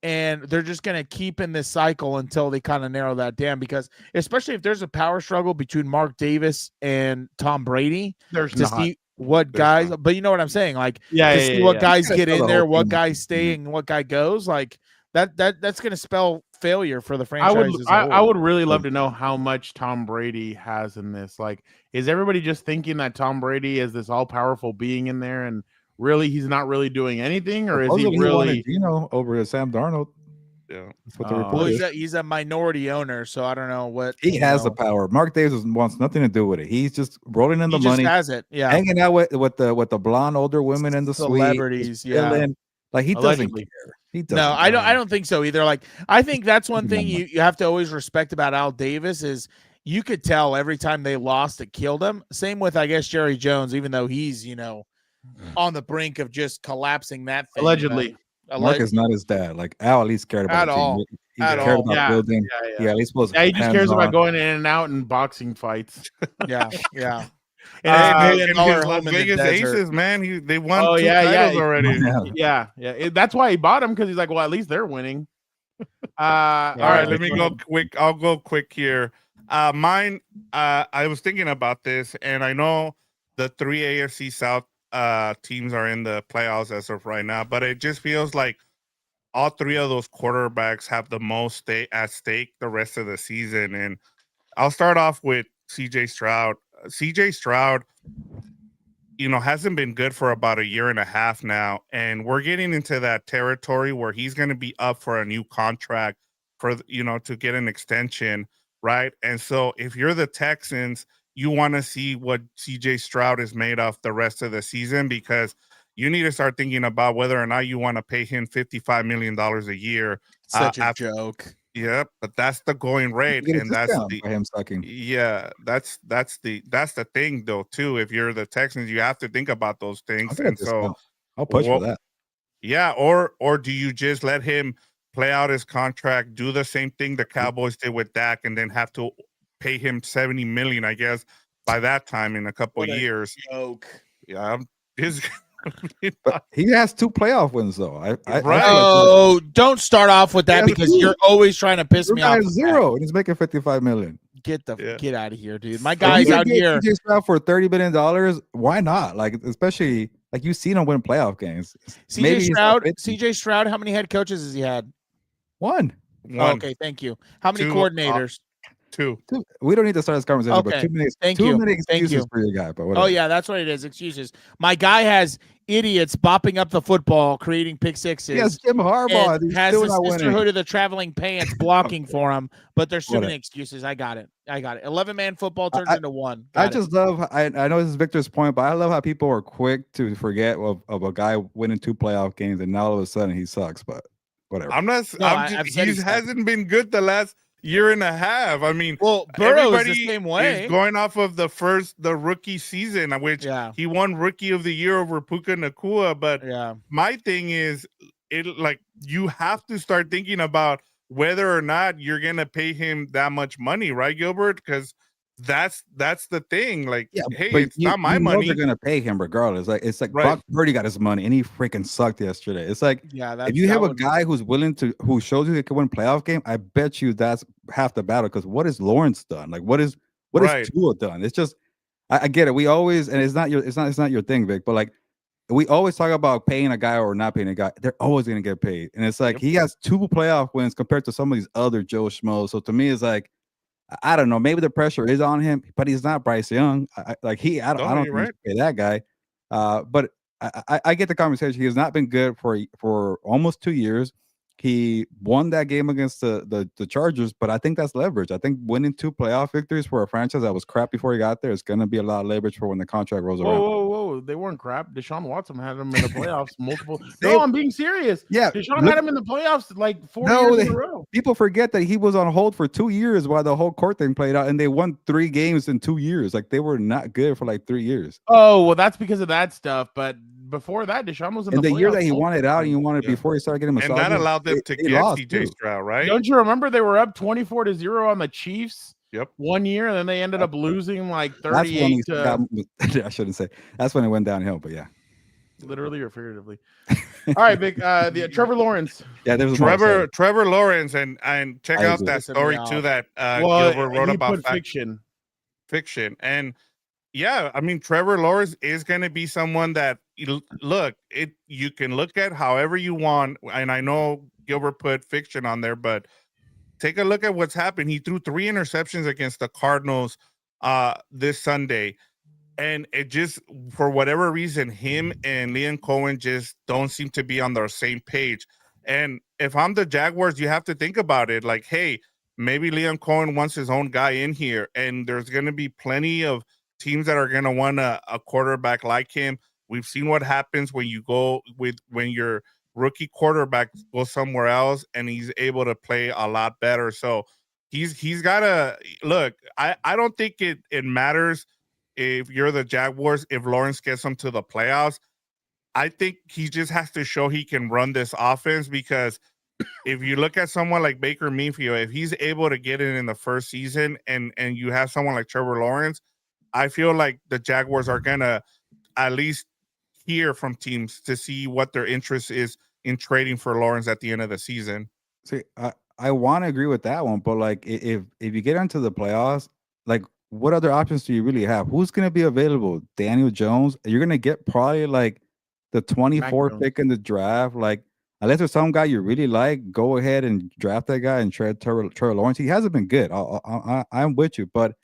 [SPEAKER 4] and they're just going to keep in this cycle until they kind of narrow that down, because especially if there's a power struggle between Mark Davis and Tom Brady, see what guys, but you know what I'm saying? Like, see what guys get in there, what guys stay, and what guy goes, like that's going to spell failure for the franchise.
[SPEAKER 1] I would really love to know how much Tom Brady has in this. Like, is everybody just thinking that Tom Brady is this all powerful being in there, and really he's not really doing anything, or is he really
[SPEAKER 2] over Sam Darnold?
[SPEAKER 3] Yeah,
[SPEAKER 2] that's what the report is.
[SPEAKER 4] He's a minority owner, so I don't know what
[SPEAKER 2] he has the power. Mark Davis wants nothing to do with it. He's just rolling in the money.
[SPEAKER 4] He just has it, yeah.
[SPEAKER 2] Hanging out with the blonde older women in the
[SPEAKER 4] celebrities,
[SPEAKER 2] suite. Yeah. Like, he doesn't care. He doesn't.
[SPEAKER 4] No, I don't think so either. Like, I think that's one thing you have to always respect about Al Davis is you could tell every time they lost, it killed him. Same with, I guess, Jerry Jones, even though he's on the brink of just collapsing that thing.
[SPEAKER 1] Allegedly.
[SPEAKER 2] Mark is not his dad. Like, Al at least cared about
[SPEAKER 4] at all.
[SPEAKER 2] He cared about building. Yeah, at least
[SPEAKER 1] he just cares about going in and out in boxing fights.
[SPEAKER 4] Yeah.
[SPEAKER 3] And his Las Vegas Aces, man, they won 2 titles already.
[SPEAKER 1] Yeah. That's why he bought him, because he's like, well, at least they're winning.
[SPEAKER 3] All right, let me go quick. I'll go quick here. Mine. I was thinking about this, and I know the 3 AFC South teams are in the playoffs as of right now, but it just feels like all 3 of those quarterbacks have the most at stake the rest of the season. And I'll start off with CJ Stroud. CJ Stroud, hasn't been good for about a year and a half now, and we're getting into that territory where he's going to be up for a new contract for to get an extension, right? And so if you're the Texans, you want to see what CJ Stroud is made of the rest of the season, because you need to start thinking about whether or not you want to pay him $55 million a year.
[SPEAKER 4] Such a joke.
[SPEAKER 3] Yeah, but that's the going rate, and that's
[SPEAKER 2] him sucking.
[SPEAKER 3] Yeah, that's the thing though too. If you're the Texans, you have to think about those things, and so
[SPEAKER 2] I'll push for that.
[SPEAKER 3] Yeah, or do you just let him play out his contract, do the same thing the Cowboys did with Dak, and then have to pay him $70 million, I guess, by that time in a couple of years.
[SPEAKER 4] Joke.
[SPEAKER 3] Yeah,
[SPEAKER 2] but he has 2 playoff wins though.
[SPEAKER 4] Don't start off with that, because you're always trying to piss me off.
[SPEAKER 2] 0, and he's making $55 million.
[SPEAKER 4] Get out of here, dude. My guy's out here
[SPEAKER 2] for $30 million. Why not? Like, especially like you've seen him win playoff games.
[SPEAKER 4] CJ Stroud. How many head coaches has he had?
[SPEAKER 2] One.
[SPEAKER 4] Oh, okay, thank you. How many coordinators?
[SPEAKER 3] 2.
[SPEAKER 2] We don't need to start this conversation,
[SPEAKER 4] okay.
[SPEAKER 2] but too many excuses for your guy. But whatever.
[SPEAKER 4] Oh yeah, that's what it is. Excuses. My guy has idiots bopping up the football, creating pick sixes.
[SPEAKER 2] Yes, Jim Harbaugh
[SPEAKER 4] has the sisterhood of the traveling pants blocking for him, but there's too many excuses. I got it. 11-man football turns into 1.
[SPEAKER 2] I just love. I know this is Victor's point, but I love how people are quick to forget of a guy winning 2 playoff games, and now all of a sudden he sucks. But whatever.
[SPEAKER 3] He hasn't been good the last year and a half. I mean,
[SPEAKER 4] Burrow is the same way.
[SPEAKER 3] Is going off of the rookie season, which he won Rookie of the Year over Puka Nacua. But my thing is, you have to start thinking about whether or not you're gonna pay him that much money, right, Gilbert? Because that's the thing. Like, hey, it's not my money.
[SPEAKER 2] They're gonna pay him regardless. Like, it's like Brock Purdy got his money and he freaking sucked yesterday. It's like, if you have a guy who shows you he can win a playoff game, I bet you that's half the battle. Because what has Lawrence done? Like, what is Tua done? It's just, I get it. We always, and it's not your thing, Vic, but like, we always talk about paying a guy or not paying a guy. They're always gonna get paid, and it's like he has 2 playoff wins compared to some of these other Joe Schmoes. So to me, it's like, I don't know. Maybe the pressure is on him, but he's not Bryce Young. I don't
[SPEAKER 3] No,
[SPEAKER 2] think
[SPEAKER 3] you're
[SPEAKER 2] you should pay that guy. But I get the conversation. He has not been good for almost 2 years. He won that game against the Chargers, but I think that's leverage. I think winning 2 playoff victories for a franchise that was crap before he got there is going to be a lot of leverage for when the contract rolls around.
[SPEAKER 1] Whoa! They weren't crap. Deshaun Watson had them in the playoffs multiple.
[SPEAKER 2] They-
[SPEAKER 1] No, I'm being serious.
[SPEAKER 2] Yeah,
[SPEAKER 1] Deshaun had him in the playoffs like 4 years in a row.
[SPEAKER 2] People forget that he was on hold for 2 years while the whole court thing played out, and they won 3 games in 2 years. Like they were not good for like 3 years.
[SPEAKER 1] Oh well, that's because of that stuff. But before that, Deshaun was in
[SPEAKER 2] the year
[SPEAKER 1] playoffs
[SPEAKER 2] that he
[SPEAKER 1] multiple
[SPEAKER 2] wanted out, and
[SPEAKER 1] times.
[SPEAKER 2] you wanted before he started getting
[SPEAKER 3] And
[SPEAKER 2] massages,
[SPEAKER 3] that allowed them to
[SPEAKER 2] they
[SPEAKER 3] get
[SPEAKER 2] lost,
[SPEAKER 3] CJ
[SPEAKER 2] too.
[SPEAKER 3] Stroud, right?
[SPEAKER 1] Don't you remember they were up 24-0 on the Chiefs?
[SPEAKER 3] Yep.
[SPEAKER 1] 1 year, and then they ended up losing like
[SPEAKER 2] That's when
[SPEAKER 1] 38
[SPEAKER 2] he
[SPEAKER 1] to
[SPEAKER 2] got, I shouldn't say. That's when it went downhill, but yeah.
[SPEAKER 1] literally or figuratively. All right, big the Trevor Lawrence.
[SPEAKER 2] Yeah, there was more to say.
[SPEAKER 3] Trevor Lawrence, and check
[SPEAKER 2] I
[SPEAKER 3] out
[SPEAKER 2] agree.
[SPEAKER 3] that
[SPEAKER 1] Pissing
[SPEAKER 3] story
[SPEAKER 1] me
[SPEAKER 3] too
[SPEAKER 1] off.
[SPEAKER 3] that
[SPEAKER 1] Well,
[SPEAKER 3] Gilbert wrote
[SPEAKER 1] he
[SPEAKER 3] about
[SPEAKER 1] put fiction.
[SPEAKER 3] fiction. Yeah, I mean, Trevor Lawrence is going to be someone that you can look at however you want. And I know Gilbert put fiction on there, but take a look at what's happened. He threw 3 interceptions against the Cardinals this Sunday. And it just, for whatever reason, him and Liam Cohen just don't seem to be on the same page. And if I'm the Jaguars, you have to think about it. Like, hey, maybe Liam Cohen wants his own guy in here. And there's going to be plenty of teams that are going to want a quarterback like him. We've seen what happens when you go when your rookie quarterback goes somewhere else and he's able to play a lot better. So he's got to look. I don't think it matters if you're the Jaguars, if Lawrence gets them to the playoffs. I think he just has to show he can run this offense, because if you look at someone like Baker Mayfield, if he's able to get it in the first season and you have someone like Trevor Lawrence, I feel like the Jaguars are going to at least hear from teams to see what their interest is in trading for Lawrence at the end of the season.
[SPEAKER 2] See, I want to agree with that one, but like if you get into the playoffs, like what other options do you really have? Who's going to be available? Daniel Jones? You're going to get probably like the 24th pick in the draft. Like, unless there's some guy you really like, go ahead and draft that guy and trade Trevor Lawrence. He hasn't been good. I'm with you, but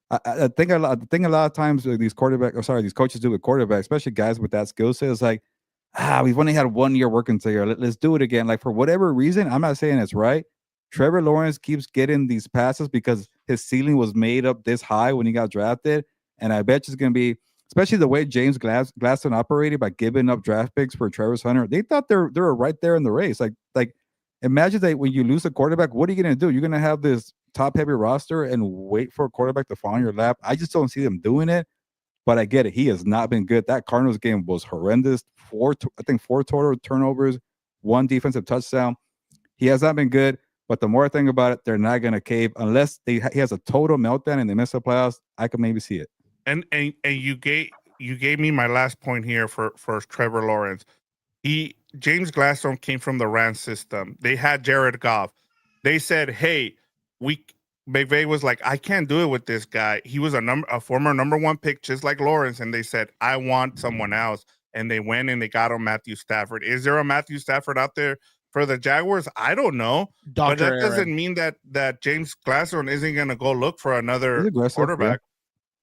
[SPEAKER 2] I think a lot of times these coaches do with quarterbacks, especially guys with that skill set, is like, we've only had 1 year working together. Let's do it again. Like, for whatever reason, I'm not saying it's right. Trevor Lawrence keeps getting these passes because his ceiling was made up this high when he got drafted. And I bet you it's going to be, especially the way James Gladstone operated by giving up draft picks for Travis Hunter. They thought they were right there in the race. Like imagine that when you lose a quarterback, what are you going to do? You're going to have this top-heavy roster and wait for a quarterback to fall in your lap. I just don't see them doing it, but I get it. He has not been good. That Cardinals game was horrendous. 4 total turnovers, 1 defensive touchdown. He has not been good, but the more I think about it, they're not going to cave unless he has a total meltdown and they miss the playoffs. I could maybe see it.
[SPEAKER 3] And you gave me my last point here for Trevor Lawrence. James Gladstone came from the Rams system. They had Jared Goff. They said, hey, McVay was like, I can't do it with this guy. He was a former number 1 pick, just like Lawrence. And they said, I want someone else. And they went and they got him Matthew Stafford. Is there a Matthew Stafford out there for the Jaguars? I don't know. But that doesn't mean that James Gladstone isn't going to go look for another quarterback. Yeah.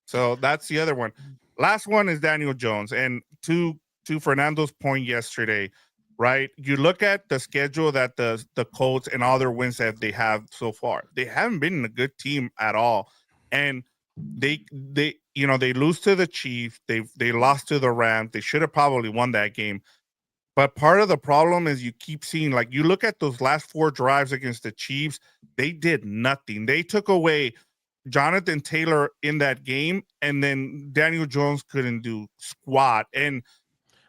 [SPEAKER 3] So that's the other one. Last one is Daniel Jones. And to Fernando's point yesterday, right? You look at the schedule that the Colts and all their wins that they have so far. They haven't been a good team at all. And they lose to the Chiefs. They lost to the Rams. They should have probably won that game. But part of the problem is you keep seeing, like, you look at those last 4 drives against the Chiefs, they did nothing. They took away Jonathan Taylor in that game, and then Daniel Jones couldn't do squat. And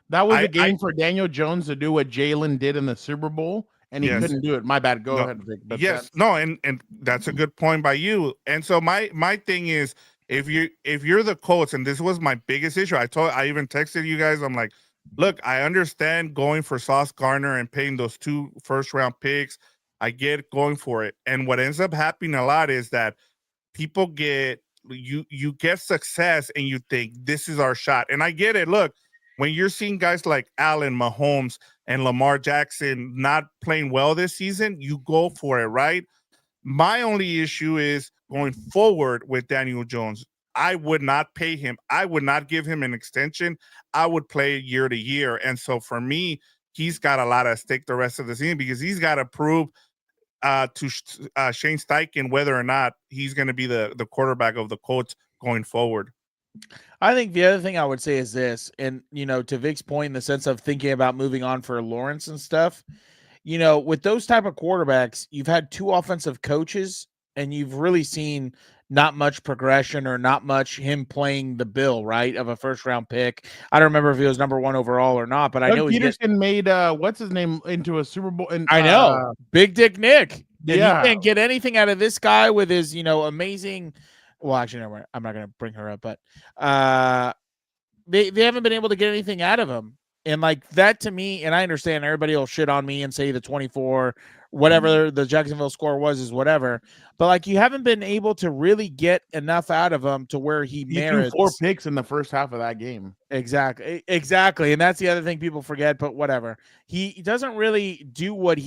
[SPEAKER 1] that was a game for Daniel Jones to do what Jalen did in the Super Bowl, and he couldn't do it. My bad. Go ahead, Vic. But
[SPEAKER 3] and that's a good point by you. And so my thing is, if you're the Colts, and this was my biggest issue, I even texted you guys. I'm like, look, I understand going for Sauce Gardner and paying those 2 first-round picks. I get going for it. And what ends up happening a lot is that people get you get success and you think this is our shot. And I get it. Look, when you're seeing guys like Allen, Mahomes, and Lamar Jackson not playing well this season, you go for it, right? My only issue is going forward with Daniel Jones. I would not pay him. I would not give him an extension. I would play year to year. And so for me, he's got a lot at stake the rest of the season because he's got to prove to Shane Steichen whether or not he's going to be the quarterback of the Colts going forward.
[SPEAKER 4] I think the other thing I would say is this, and, to Vic's point, in the sense of thinking about moving on for Lawrence and stuff, with those type of quarterbacks, you've had 2 offensive coaches and you've really seen not much progression or not much him playing the bill, right, of a first-round pick. I don't remember if he was number 1 overall or not, but I know
[SPEAKER 1] Peterson made what's his name into a Super Bowl. And
[SPEAKER 4] I know, Big Dick Nick. And
[SPEAKER 1] yeah,
[SPEAKER 4] you can't get anything out of this guy with his, amazing. Well, actually, no, I'm not going to bring her up, but they haven't been able to get anything out of him. And like that to me, and I understand everybody will shit on me and say the 24, whatever the Jacksonville score was is whatever. But like you haven't been able to really get enough out of him to where he merits.
[SPEAKER 1] Threw 4 picks in the first half of that game.
[SPEAKER 4] Exactly. And that's the other thing people forget, but whatever. He doesn't really do what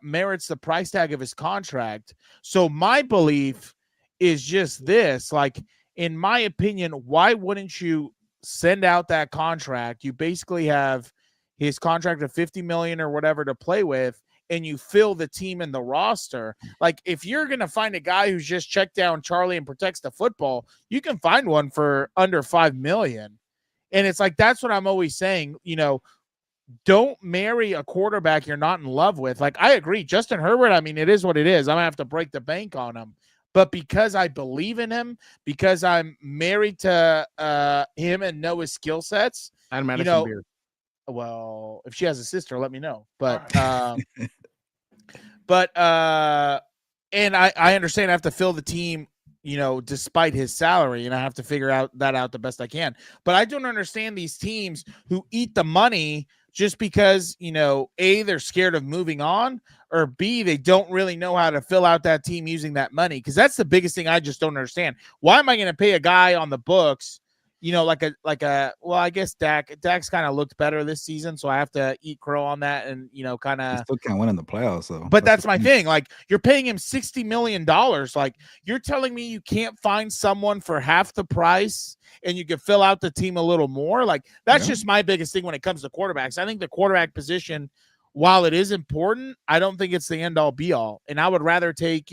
[SPEAKER 4] merits the price tag of his contract. So my belief is just this, like, in my opinion, why wouldn't you send out that contract? You basically have his contract of $50 million or whatever to play with, and you fill the team in the roster. Like, if you're going to find a guy who's just checked down Charlie and protects the football, you can find one for under $5 million. And it's like, that's what I'm always saying, don't marry a quarterback you're not in love with. Like, I agree. Justin Herbert, I mean, it is what it is. I'm going to have to break the bank on him. But because I believe in him, because I'm married to him and know his skill sets,
[SPEAKER 1] and Madison Beer.
[SPEAKER 4] Well, if she has a sister, let me know. But
[SPEAKER 1] Right.
[SPEAKER 4] And I understand I have to fill the team, despite his salary, and I have to figure that out the best I can. But I don't understand these teams who eat the money just because, A, they're scared of moving on, or B, they don't really know how to fill out that team using that money. Because that's the biggest thing I just don't understand. Why am I going to pay a guy on the books, well, I guess Dak's kind of looked better this season, so I have to eat crow on that and, kind of.
[SPEAKER 2] Still can't win in the playoffs, though.
[SPEAKER 4] But that's my thing. Like, you're paying him $60 million. Like, you're telling me you can't find someone for half the price and you can fill out the team a little more? Like, that's just my biggest thing when it comes to quarterbacks. I think the quarterback position, while it is important, I don't think it's the end-all be-all. And I would rather take,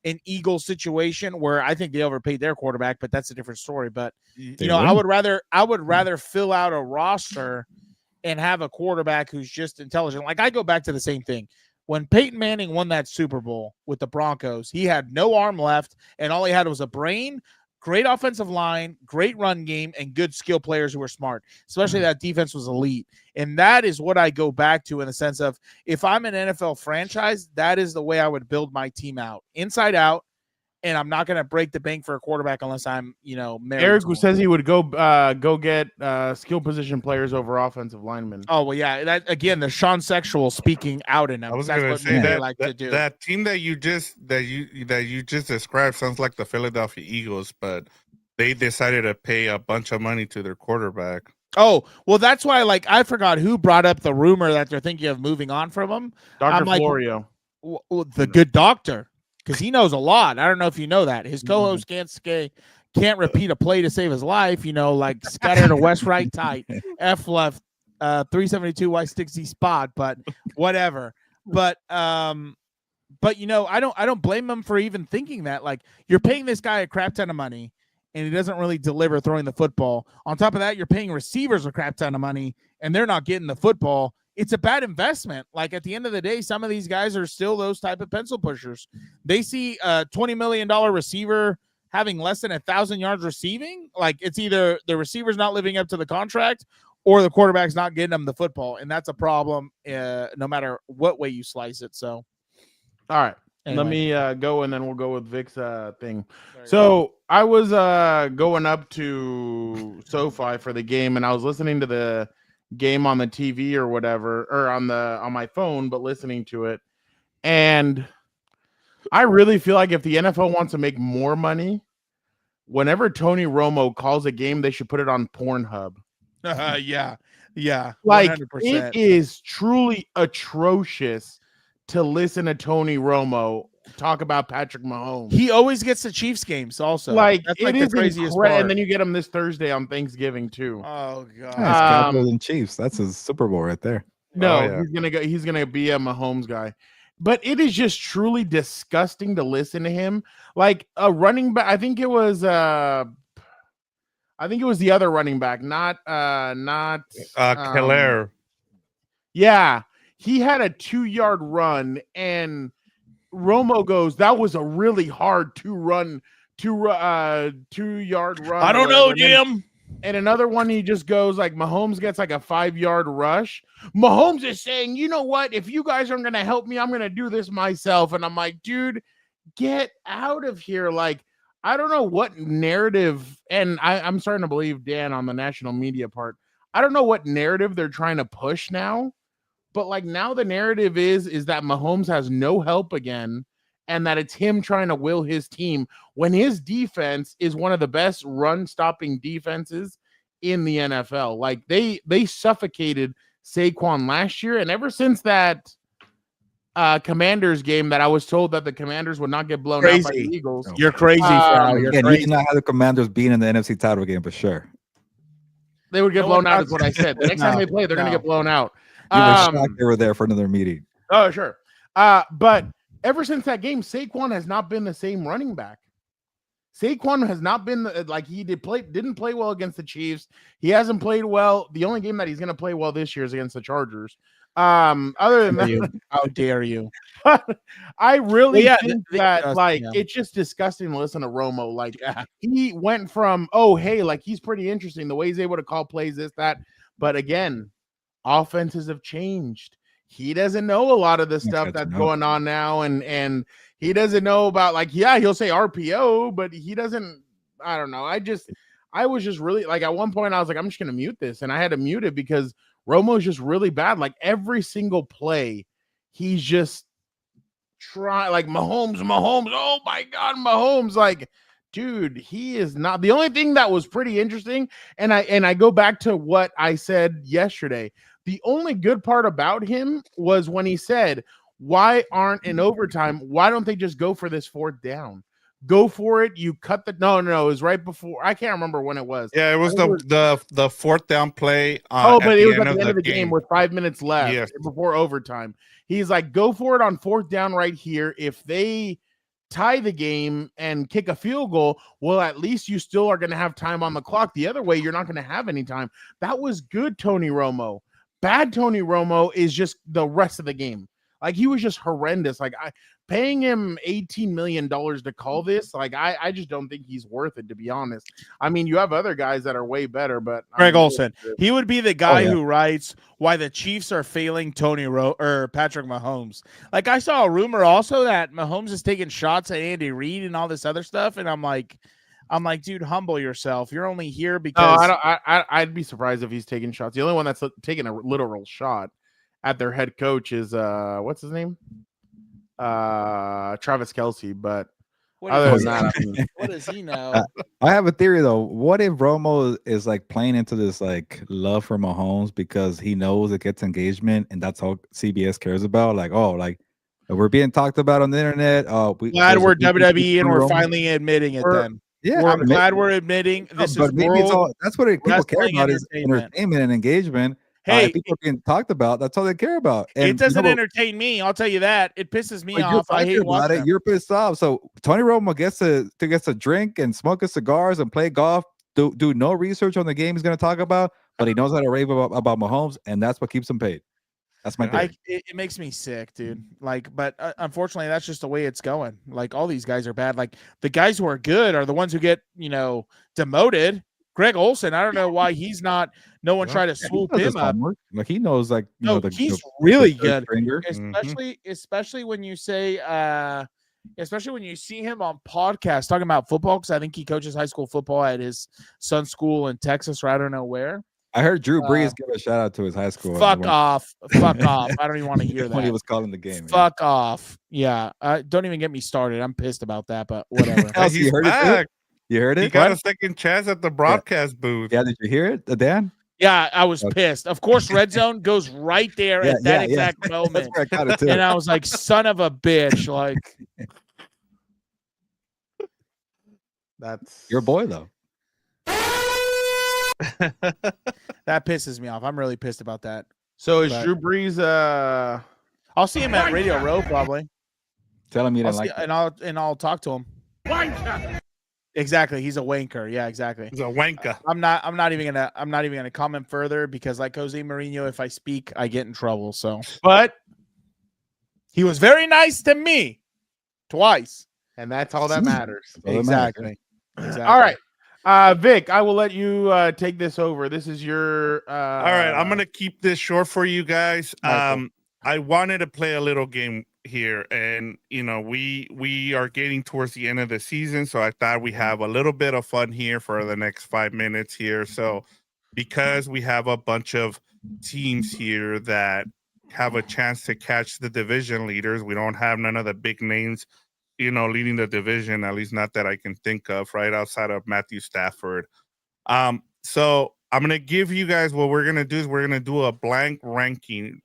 [SPEAKER 4] an Eagles situation where I think they overpaid their quarterback, but that's a different story. But, I would rather fill out a roster and have a quarterback who's just intelligent. Like, I go back to the same thing. When Peyton Manning won that Super Bowl with the Broncos, he had no arm left, and all he had was a brain, great offensive line, great run game, and good skill players who were smart, especially that defense was elite. And that is what I go back to in the sense of, if I'm an NFL franchise, that is the way I would build my team out, inside out. And I'm not going to break the bank for a quarterback unless I'm, married.
[SPEAKER 1] Eric says he would go get skill position players over offensive linemen.
[SPEAKER 4] Oh, well, yeah. That, again, the Sean Sexual speaking out in him.
[SPEAKER 3] I was going to say that team that you just described sounds like the Philadelphia Eagles, but they decided to pay a bunch of money to their quarterback.
[SPEAKER 4] Oh, well, that's why, I forgot who brought up the rumor that they're thinking of moving on from him.
[SPEAKER 1] Dr. Florio.
[SPEAKER 4] The good doctor. Because he knows a lot. I don't know if you know that. His co-host can't repeat a play to save his life, like scatter to West right tight, F left, 372 Y 60 spot, but whatever. But I don't blame him for even thinking that. Like, you're paying this guy a crap ton of money and he doesn't really deliver throwing the football. On top of that, you're paying receivers a crap ton of money and they're not getting the football. It's a bad investment. Like, at the end of the day, some of these guys are still those type of pencil pushers. They see a $20 million receiver having less than 1,000 yards receiving. Like, it's either the receiver's not living up to the contract or the quarterback's not getting them the football. And that's a problem no matter what way you slice it. So,
[SPEAKER 1] all right.
[SPEAKER 4] Anyway.
[SPEAKER 1] Let me go, and then we'll go with Vic's thing. So I was going up to SoFi for the game, and I was listening to the game on the TV or whatever, or on my phone, but listening to it. And I really feel like if the NFL wants to make more money, whenever Tony Romo calls a game, they should put it on Pornhub.
[SPEAKER 4] Yeah.
[SPEAKER 1] Like,
[SPEAKER 4] 100%.
[SPEAKER 1] It is truly atrocious to listen to Tony Romo talk about Patrick Mahomes.
[SPEAKER 4] He always gets the Chiefs games also.
[SPEAKER 1] Like,
[SPEAKER 4] That's
[SPEAKER 1] it
[SPEAKER 4] like the
[SPEAKER 1] is
[SPEAKER 4] craziest part.
[SPEAKER 1] and then you get him this Thursday on Thanksgiving too.
[SPEAKER 4] Oh
[SPEAKER 2] Yeah,
[SPEAKER 4] god.
[SPEAKER 2] it's Cowboys and Chiefs. That's his Super Bowl right there.
[SPEAKER 1] No,
[SPEAKER 3] Oh, yeah.
[SPEAKER 1] he's gonna be a Mahomes guy. But it is just truly disgusting to listen to him. Like a running back, I think it was the other running back, not
[SPEAKER 3] Keller.
[SPEAKER 1] Yeah, he had a 2-yard run, and Romo goes, "That was a really hard 2-yard run."
[SPEAKER 4] I don't know, Jim.
[SPEAKER 1] And another one, he just goes like, Mahomes gets like a 5-yard rush. Mahomes is saying, "You know what? If you guys aren't going to help me, I'm going to do this myself." And I'm like, dude, get out of here. Like, I don't know what narrative, and I'm starting to believe Dan on the national media part. I don't know what narrative they're trying to push now, but like now the narrative is that Mahomes has no help again, and that it's him trying to will his team when his defense is one of the best run-stopping defenses in the NFL. Like they suffocated Saquon last year, and ever since that Commanders game that I was told that the Commanders would not get blown out by the Eagles.
[SPEAKER 4] You're crazy, Frau. You're
[SPEAKER 2] Again, you
[SPEAKER 4] crazy.
[SPEAKER 2] did not have the Commanders being in the NFC title game for sure.
[SPEAKER 1] They would get
[SPEAKER 4] No
[SPEAKER 1] blown
[SPEAKER 4] one
[SPEAKER 1] out,
[SPEAKER 4] does.
[SPEAKER 1] is what I said. The next time they play, they're going to
[SPEAKER 4] No.
[SPEAKER 1] get blown out.
[SPEAKER 2] You were shocked they were there for another meeting.
[SPEAKER 1] Oh, sure. But ever since that game, Saquon has not been the same running back. Saquon has not been like he didn't play well against the Chiefs. He hasn't played well. The only game that he's going to play well this year is against the Chargers. Other than that,
[SPEAKER 4] How dare you?
[SPEAKER 1] I really
[SPEAKER 4] Well, yeah,
[SPEAKER 1] think
[SPEAKER 4] the-
[SPEAKER 1] that like
[SPEAKER 4] yeah.
[SPEAKER 1] it's just disgusting to listen to Romo. Like he went from, oh hey, like he's pretty interesting the way he's able to call plays, this, that. But again, offenses have changed. He doesn't know a lot of the stuff that's going on now, and he doesn't know about, like, yeah, he'll say RPO, but he doesn't. I don't know. I was just really like, at one point I was like, I'm just gonna mute this, and I had to mute it because Romo's just really bad. Like every single play, he's just trying, like Mahomes. Oh my God, Mahomes! Like, dude, he is not. The only thing that was pretty interesting, and I go back to what I said yesterday. The only good part about him was when he said, "Why aren't in overtime? Why don't they just go for this 4th down? Go for it. You cut the no. It was right before. I can't remember when it was.
[SPEAKER 3] Yeah, it was the 4th down play.
[SPEAKER 1] But it was at the end of the game with 5 minutes left.
[SPEAKER 3] Yes.
[SPEAKER 1] Before overtime. He's like, go for it on 4th down right here. If they tie the game and kick a field goal, well, at least you still are going to have time on the clock. The other way, you're not going to have any time." That was good, Tony Romo. Bad Tony Romo is just the rest of the game. Like, he was just horrendous. Like, paying him $18 million to call this, like, I just don't think he's worth it, to be honest. I mean, you have other guys that are way better, but
[SPEAKER 4] Greg Olsen, he would be the guy
[SPEAKER 2] yeah.
[SPEAKER 4] who writes why the Chiefs are failing or Patrick Mahomes. Like, I saw a rumor also that Mahomes is taking shots at Andy Reid and all this other stuff, and I'm like, dude, humble yourself. You're only here because
[SPEAKER 1] I'd be surprised if he's taking shots. The only one that's taking a literal shot at their head coach is what's his name? Travis Kelce. But other than that, I mean,
[SPEAKER 4] what does he know?
[SPEAKER 2] I have a theory though. What if Romo is like playing into this like love for Mahomes because he knows it gets engagement and that's all CBS cares about? Like, oh, like we're being talked about on the internet.
[SPEAKER 4] Glad we're WWE and we're finally admitting it. Then
[SPEAKER 2] yeah,
[SPEAKER 4] I'm glad we're admitting this is
[SPEAKER 2] maybe it's all, that's what people care
[SPEAKER 4] wrestling
[SPEAKER 2] about is
[SPEAKER 4] entertainment.
[SPEAKER 2] entertainment and engagement.
[SPEAKER 4] Hey,
[SPEAKER 2] if people are being talked about, that's all they care about. And
[SPEAKER 4] it doesn't
[SPEAKER 2] you know,
[SPEAKER 4] entertain me. I'll tell you that. It pisses me
[SPEAKER 2] but
[SPEAKER 4] off.
[SPEAKER 2] you're
[SPEAKER 4] I hate
[SPEAKER 2] about
[SPEAKER 4] watching
[SPEAKER 2] it.
[SPEAKER 4] them.
[SPEAKER 2] You're pissed off. So Tony Romo gets to drink and smoke his cigars and play golf. Do no research on the game he's going to talk about, but he knows how to rave about Mahomes, and that's what keeps him paid. That's my theory.
[SPEAKER 4] It makes me sick, dude. Like, but unfortunately, that's just the way it's going. Like, all these guys are bad. Like, the guys who are good are the ones who get, demoted. Greg Olsen, I don't know why he's not. No one tried to swoop him up.
[SPEAKER 2] Like he knows, like
[SPEAKER 4] he's really
[SPEAKER 2] the
[SPEAKER 4] good,
[SPEAKER 2] finger.
[SPEAKER 4] especially when you say, especially when you see him on podcasts talking about football. Because I think he coaches high school football at his son's school in Texas, or I don't know where.
[SPEAKER 2] I heard Drew Brees give a shout out to his high school.
[SPEAKER 4] Fuck off. I don't even want to hear that.
[SPEAKER 2] When he was calling the game.
[SPEAKER 4] Fuck off. Yeah. Don't even get me started. I'm pissed about that, but whatever.
[SPEAKER 3] He's
[SPEAKER 2] you heard
[SPEAKER 3] back.
[SPEAKER 2] You heard it?
[SPEAKER 3] He got a second chance at the broadcast booth.
[SPEAKER 2] Yeah, did you hear it, Dan?
[SPEAKER 4] Yeah, I was
[SPEAKER 2] Okay.
[SPEAKER 4] pissed. Of course, red zone goes right there at that exact moment.
[SPEAKER 2] That's where I got it too.
[SPEAKER 4] And I was like, son of a bitch. Like,
[SPEAKER 1] That's
[SPEAKER 2] Your boy though.
[SPEAKER 4] that pisses me off. I'm really pissed about that.
[SPEAKER 1] So is
[SPEAKER 4] But-
[SPEAKER 1] Drew Brees?
[SPEAKER 4] I'll see him at Radio Row probably.
[SPEAKER 2] Tell him you
[SPEAKER 4] I'll
[SPEAKER 2] didn't
[SPEAKER 4] see,
[SPEAKER 2] like it.
[SPEAKER 4] and I'll talk to him. Exactly. He's a wanker. Yeah, exactly.
[SPEAKER 3] He's a wanker.
[SPEAKER 4] I'm not even gonna comment further because like Jose Mourinho, if I speak, I get in trouble. So
[SPEAKER 1] But
[SPEAKER 4] he was very nice to me twice.
[SPEAKER 1] and that's all that matters.
[SPEAKER 2] All that matters,
[SPEAKER 4] Exactly.
[SPEAKER 1] All right. Vic, I will let you take this over. This is your
[SPEAKER 3] All right, I'm gonna keep this short for you guys.
[SPEAKER 4] Michael.
[SPEAKER 3] I wanted to play a little game here, and we are getting towards the end of the season, so I thought we have a little bit of fun here for the next 5 minutes here. So, because we have a bunch of teams here that have a chance to catch the division leaders, we don't have none of the big names, leading the division, at least not that I can think of, right outside of Matthew Stafford. So I'm gonna give you guys what we're gonna do is we're gonna do a blind ranking,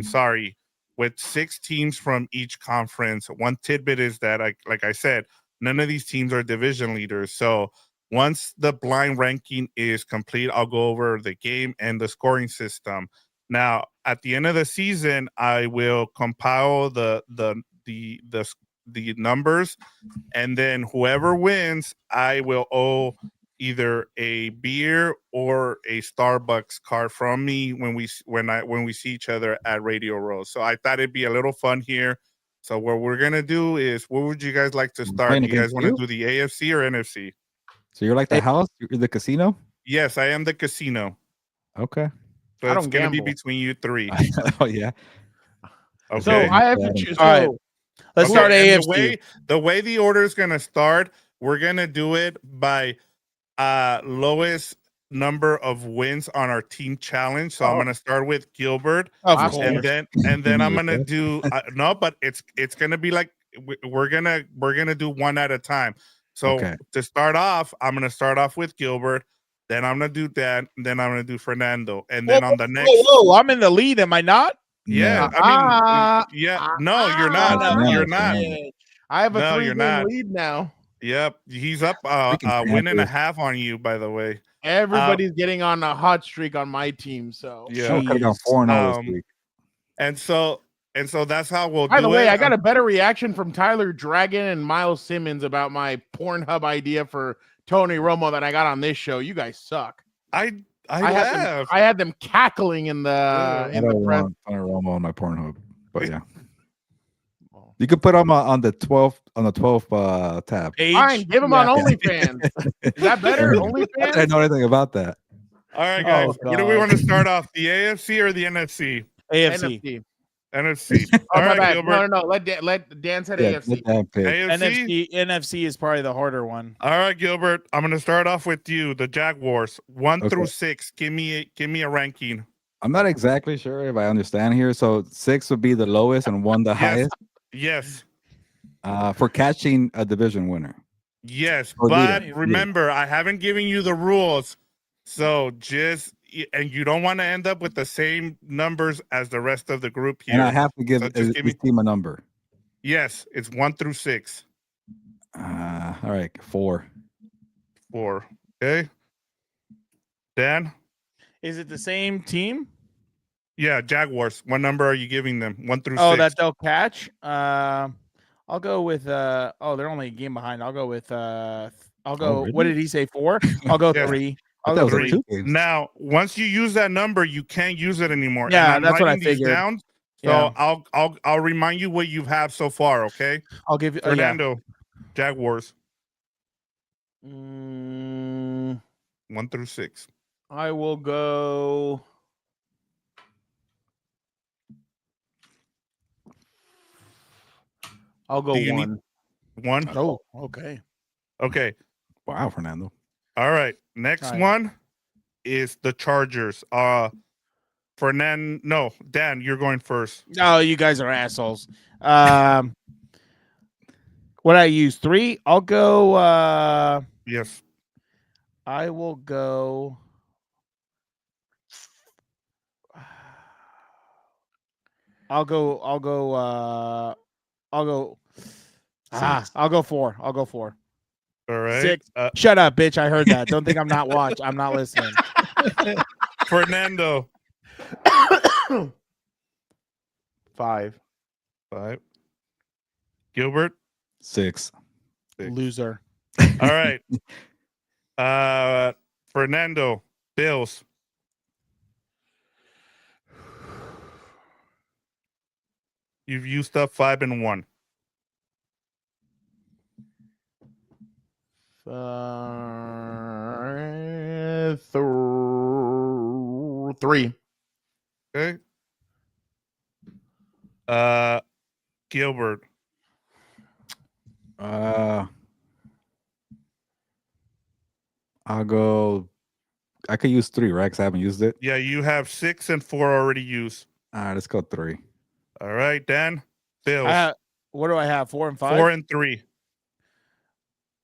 [SPEAKER 3] sorry, with 6 teams from each conference. One tidbit is that, like I said, none of these teams are division leaders. So once the blind ranking is complete, I'll go over the game and the scoring system. Now, at the end of the season, I will compile the numbers, and then whoever wins, I will owe either a beer or a Starbucks card from me when we see each other at Radio Row. So I thought it'd be a little fun here. So what we're gonna do is, what would you guys like to start?
[SPEAKER 2] Playing
[SPEAKER 3] Do you guys
[SPEAKER 2] against
[SPEAKER 3] want to
[SPEAKER 2] you?
[SPEAKER 3] do the AFC or NFC?
[SPEAKER 2] So you're like the house, you're the casino?
[SPEAKER 3] Yes, I am the casino.
[SPEAKER 2] Okay.
[SPEAKER 3] So
[SPEAKER 1] I
[SPEAKER 3] it's
[SPEAKER 1] don't
[SPEAKER 3] gonna be
[SPEAKER 1] gamble.
[SPEAKER 3] between you 3.
[SPEAKER 2] Oh yeah.
[SPEAKER 3] Okay.
[SPEAKER 1] So I have to choose.
[SPEAKER 4] All right.
[SPEAKER 1] So
[SPEAKER 4] Let's
[SPEAKER 3] Okay,
[SPEAKER 4] start
[SPEAKER 3] and
[SPEAKER 4] AFC.
[SPEAKER 3] The way the order is gonna start, we're gonna do it by lowest number of wins on our team challenge. So I'm gonna start with Gilbert,
[SPEAKER 4] Of
[SPEAKER 1] Wow.
[SPEAKER 4] course.
[SPEAKER 3] and then I'm gonna do no, but it's gonna be like we're gonna do one at a time. So
[SPEAKER 2] Okay.
[SPEAKER 3] to start off, I'm gonna start off with Gilbert, then I'm gonna do Dan, then I'm gonna do Fernando, and then on the next.
[SPEAKER 4] Whoa, I'm in the lead, am I not?
[SPEAKER 3] Yeah,
[SPEAKER 2] No.
[SPEAKER 3] I mean, no, you're not.
[SPEAKER 2] no,
[SPEAKER 3] You're
[SPEAKER 2] no,
[SPEAKER 3] not.
[SPEAKER 2] no.
[SPEAKER 1] I have a
[SPEAKER 3] No, you're
[SPEAKER 1] 3-game
[SPEAKER 3] not.
[SPEAKER 1] lead now.
[SPEAKER 3] Yep, he's up
[SPEAKER 2] Freaking
[SPEAKER 3] win and a
[SPEAKER 2] Panthers.
[SPEAKER 3] half on you, by the way.
[SPEAKER 1] Everybody's getting on a hot streak on my team. So
[SPEAKER 3] Yeah.
[SPEAKER 2] I could have gone 4-0 this
[SPEAKER 3] Um,
[SPEAKER 2] week.
[SPEAKER 3] And so that's how we'll
[SPEAKER 1] by
[SPEAKER 3] do
[SPEAKER 1] the way,
[SPEAKER 3] it.
[SPEAKER 1] I got a better reaction from Tyler Dragon and Miles Simmons about my Pornhub idea for Tony Romo than I got on this show. You guys suck.
[SPEAKER 3] I
[SPEAKER 1] I had them cackling in the
[SPEAKER 2] I
[SPEAKER 1] in the
[SPEAKER 2] don't
[SPEAKER 1] press.
[SPEAKER 2] want Romo on my Pornhub, but yeah. You could put them on the 12th tab.
[SPEAKER 1] Fine, give them on
[SPEAKER 4] Yeah.
[SPEAKER 1] OnlyFans. Is that better?
[SPEAKER 2] I didn't
[SPEAKER 1] OnlyFans?
[SPEAKER 2] know anything about that.
[SPEAKER 3] All right, guys.
[SPEAKER 4] Oh,
[SPEAKER 3] Where do we
[SPEAKER 4] God.
[SPEAKER 3] want to start off? The AFC or the NFC?
[SPEAKER 4] AFC.
[SPEAKER 1] NFC.
[SPEAKER 3] NFC.
[SPEAKER 1] Oh,
[SPEAKER 3] All
[SPEAKER 1] my
[SPEAKER 3] right,
[SPEAKER 1] bad.
[SPEAKER 3] Gilbert.
[SPEAKER 1] No. Let Dan said
[SPEAKER 2] Yeah,
[SPEAKER 1] AFC.
[SPEAKER 2] let that pick.
[SPEAKER 3] AFC.
[SPEAKER 4] NFC is probably the harder one.
[SPEAKER 3] All right, Gilbert. I'm going to start off with you. The Jaguars, 1
[SPEAKER 2] Okay.
[SPEAKER 3] through 6. Give me a ranking.
[SPEAKER 2] I'm not exactly sure if I understand here. So 6 would be the lowest and 1 the highest
[SPEAKER 3] Yes.
[SPEAKER 2] for catching a division winner.
[SPEAKER 3] Yes.
[SPEAKER 2] Or
[SPEAKER 3] But
[SPEAKER 2] leader.
[SPEAKER 3] remember, I haven't given you the rules. So and you don't want to end up with the same numbers as the rest of the group here.
[SPEAKER 2] And I have to give
[SPEAKER 3] So just give me-
[SPEAKER 2] this team a number.
[SPEAKER 3] Yes, it's 1 through 6.
[SPEAKER 2] All right, 4.
[SPEAKER 3] 4. Okay. Dan?
[SPEAKER 4] Is it the same team?
[SPEAKER 3] Yeah, Jaguars. What number are you giving them? 1 through 6.
[SPEAKER 4] Oh, that they'll catch. I'll go with they're only a game behind. I'll go with I'll go.
[SPEAKER 2] really?
[SPEAKER 4] What did he say? 4? I'll go
[SPEAKER 3] Yeah.
[SPEAKER 4] 3.
[SPEAKER 2] I
[SPEAKER 4] I'll
[SPEAKER 2] thought
[SPEAKER 4] go
[SPEAKER 2] it was like
[SPEAKER 4] 3.
[SPEAKER 2] 2 games.
[SPEAKER 3] Now, once you use that number, you can't use it anymore.
[SPEAKER 4] Yeah,
[SPEAKER 3] And I'm
[SPEAKER 4] that's what I
[SPEAKER 3] writing these
[SPEAKER 4] figured.
[SPEAKER 3] down, so
[SPEAKER 4] Yeah.
[SPEAKER 3] I'll remind you what you have so far. Okay,
[SPEAKER 4] I'll give you
[SPEAKER 3] Fernando, Jaguars
[SPEAKER 1] Mm,
[SPEAKER 3] 1 through 6.
[SPEAKER 1] I will go. I'll go
[SPEAKER 3] Do you need-
[SPEAKER 1] 1.
[SPEAKER 3] 1.
[SPEAKER 4] Oh, okay.
[SPEAKER 3] Okay.
[SPEAKER 2] Wow, Fernando.
[SPEAKER 3] All right. Next
[SPEAKER 4] Fine.
[SPEAKER 3] one is the Chargers. No, Dan, you're going first.
[SPEAKER 4] No, you guys are assholes. What I use 3. I'll go.
[SPEAKER 3] Yes.
[SPEAKER 4] I will go. I'll go. I'll go 4. I'll go 4.
[SPEAKER 3] All right.
[SPEAKER 4] 6. Shut up, bitch. I heard that. Don't think I'm not watch. I'm not listening.
[SPEAKER 3] Fernando.
[SPEAKER 1] 5.
[SPEAKER 3] 5. Gilbert.
[SPEAKER 2] 6.
[SPEAKER 3] 6.
[SPEAKER 4] Loser.
[SPEAKER 3] All right. Fernando. Bills. You've used up 5 and 1.
[SPEAKER 1] 3.
[SPEAKER 3] Okay. Gilbert.
[SPEAKER 2] I'll go. I could use 3, right? Because I haven't used it.
[SPEAKER 3] Yeah, you have 6 and 4 already used.
[SPEAKER 2] All right, let's go 3.
[SPEAKER 3] All right, Dan. Bills.
[SPEAKER 4] What do I have? 4 and 5.
[SPEAKER 3] 4 and 3.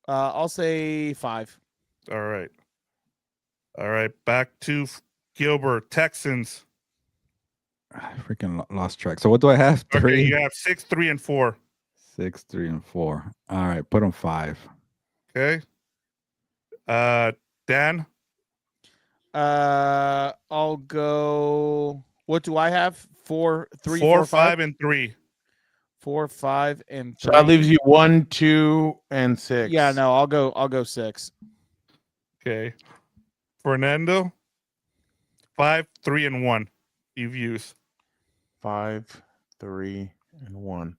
[SPEAKER 4] I'll say 5.
[SPEAKER 3] All right. All right. Back to Gilbert. Texans.
[SPEAKER 2] I freaking lost track. So what do I have? 3.
[SPEAKER 3] Okay, you have 6, 3, and 4.
[SPEAKER 2] 6, 3, and 4. All right, put them 5.
[SPEAKER 3] Okay. Dan.
[SPEAKER 4] I'll go. What do I have? 4, 3,
[SPEAKER 3] 4, 5, and 3.
[SPEAKER 4] 4, 5, and 3.
[SPEAKER 1] So that leaves you 1, 2, and 6.
[SPEAKER 4] Yeah, no, I'll go 6.
[SPEAKER 3] Okay. Fernando. 5, 3, and 1. You've used.
[SPEAKER 1] 5, 3, and 1.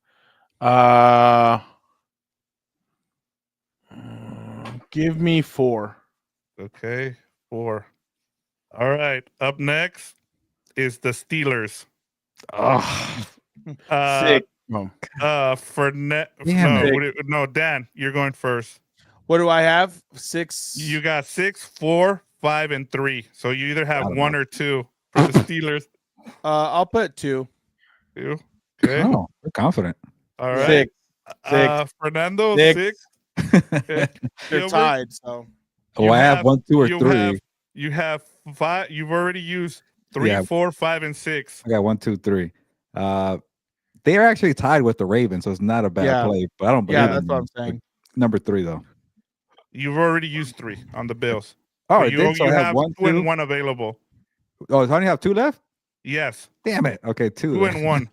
[SPEAKER 1] Give me 4.
[SPEAKER 3] Okay. 4. All right. Up next is the Steelers.
[SPEAKER 1] Oh,
[SPEAKER 3] 6.
[SPEAKER 1] No.
[SPEAKER 3] No, Dan, you're going first.
[SPEAKER 4] What do I have? 6.
[SPEAKER 3] You got 6, 4, 5, and 3. So you either have 1 or 2 for the Steelers.
[SPEAKER 4] I'll put 2.
[SPEAKER 3] 2. Okay.
[SPEAKER 2] Oh, we're confident.
[SPEAKER 3] All right.
[SPEAKER 1] 6.
[SPEAKER 3] Fernando,
[SPEAKER 1] 6.
[SPEAKER 3] 6. Okay.
[SPEAKER 4] They're
[SPEAKER 3] Gilbert,
[SPEAKER 4] tied, so
[SPEAKER 2] I have 1, 2, or 3.
[SPEAKER 3] You have 5. You've already used 3,
[SPEAKER 2] Yeah.
[SPEAKER 3] 4, 5, and 6.
[SPEAKER 2] I got 1, 2, 3. They are actually tied with the Ravens, so it's not a bad play. But I don't believe.
[SPEAKER 4] Yeah, that's what I'm saying.
[SPEAKER 2] Number 3 though.
[SPEAKER 3] You've already used 3 on the Bills.
[SPEAKER 2] Oh,
[SPEAKER 3] So
[SPEAKER 2] I did. So
[SPEAKER 3] you
[SPEAKER 2] I
[SPEAKER 3] have
[SPEAKER 2] have 1,
[SPEAKER 3] 2 and 1 available.
[SPEAKER 2] Oh, so I only have 2 left.
[SPEAKER 3] Yes.
[SPEAKER 2] Damn it. Okay, 2.
[SPEAKER 3] 2 and 1.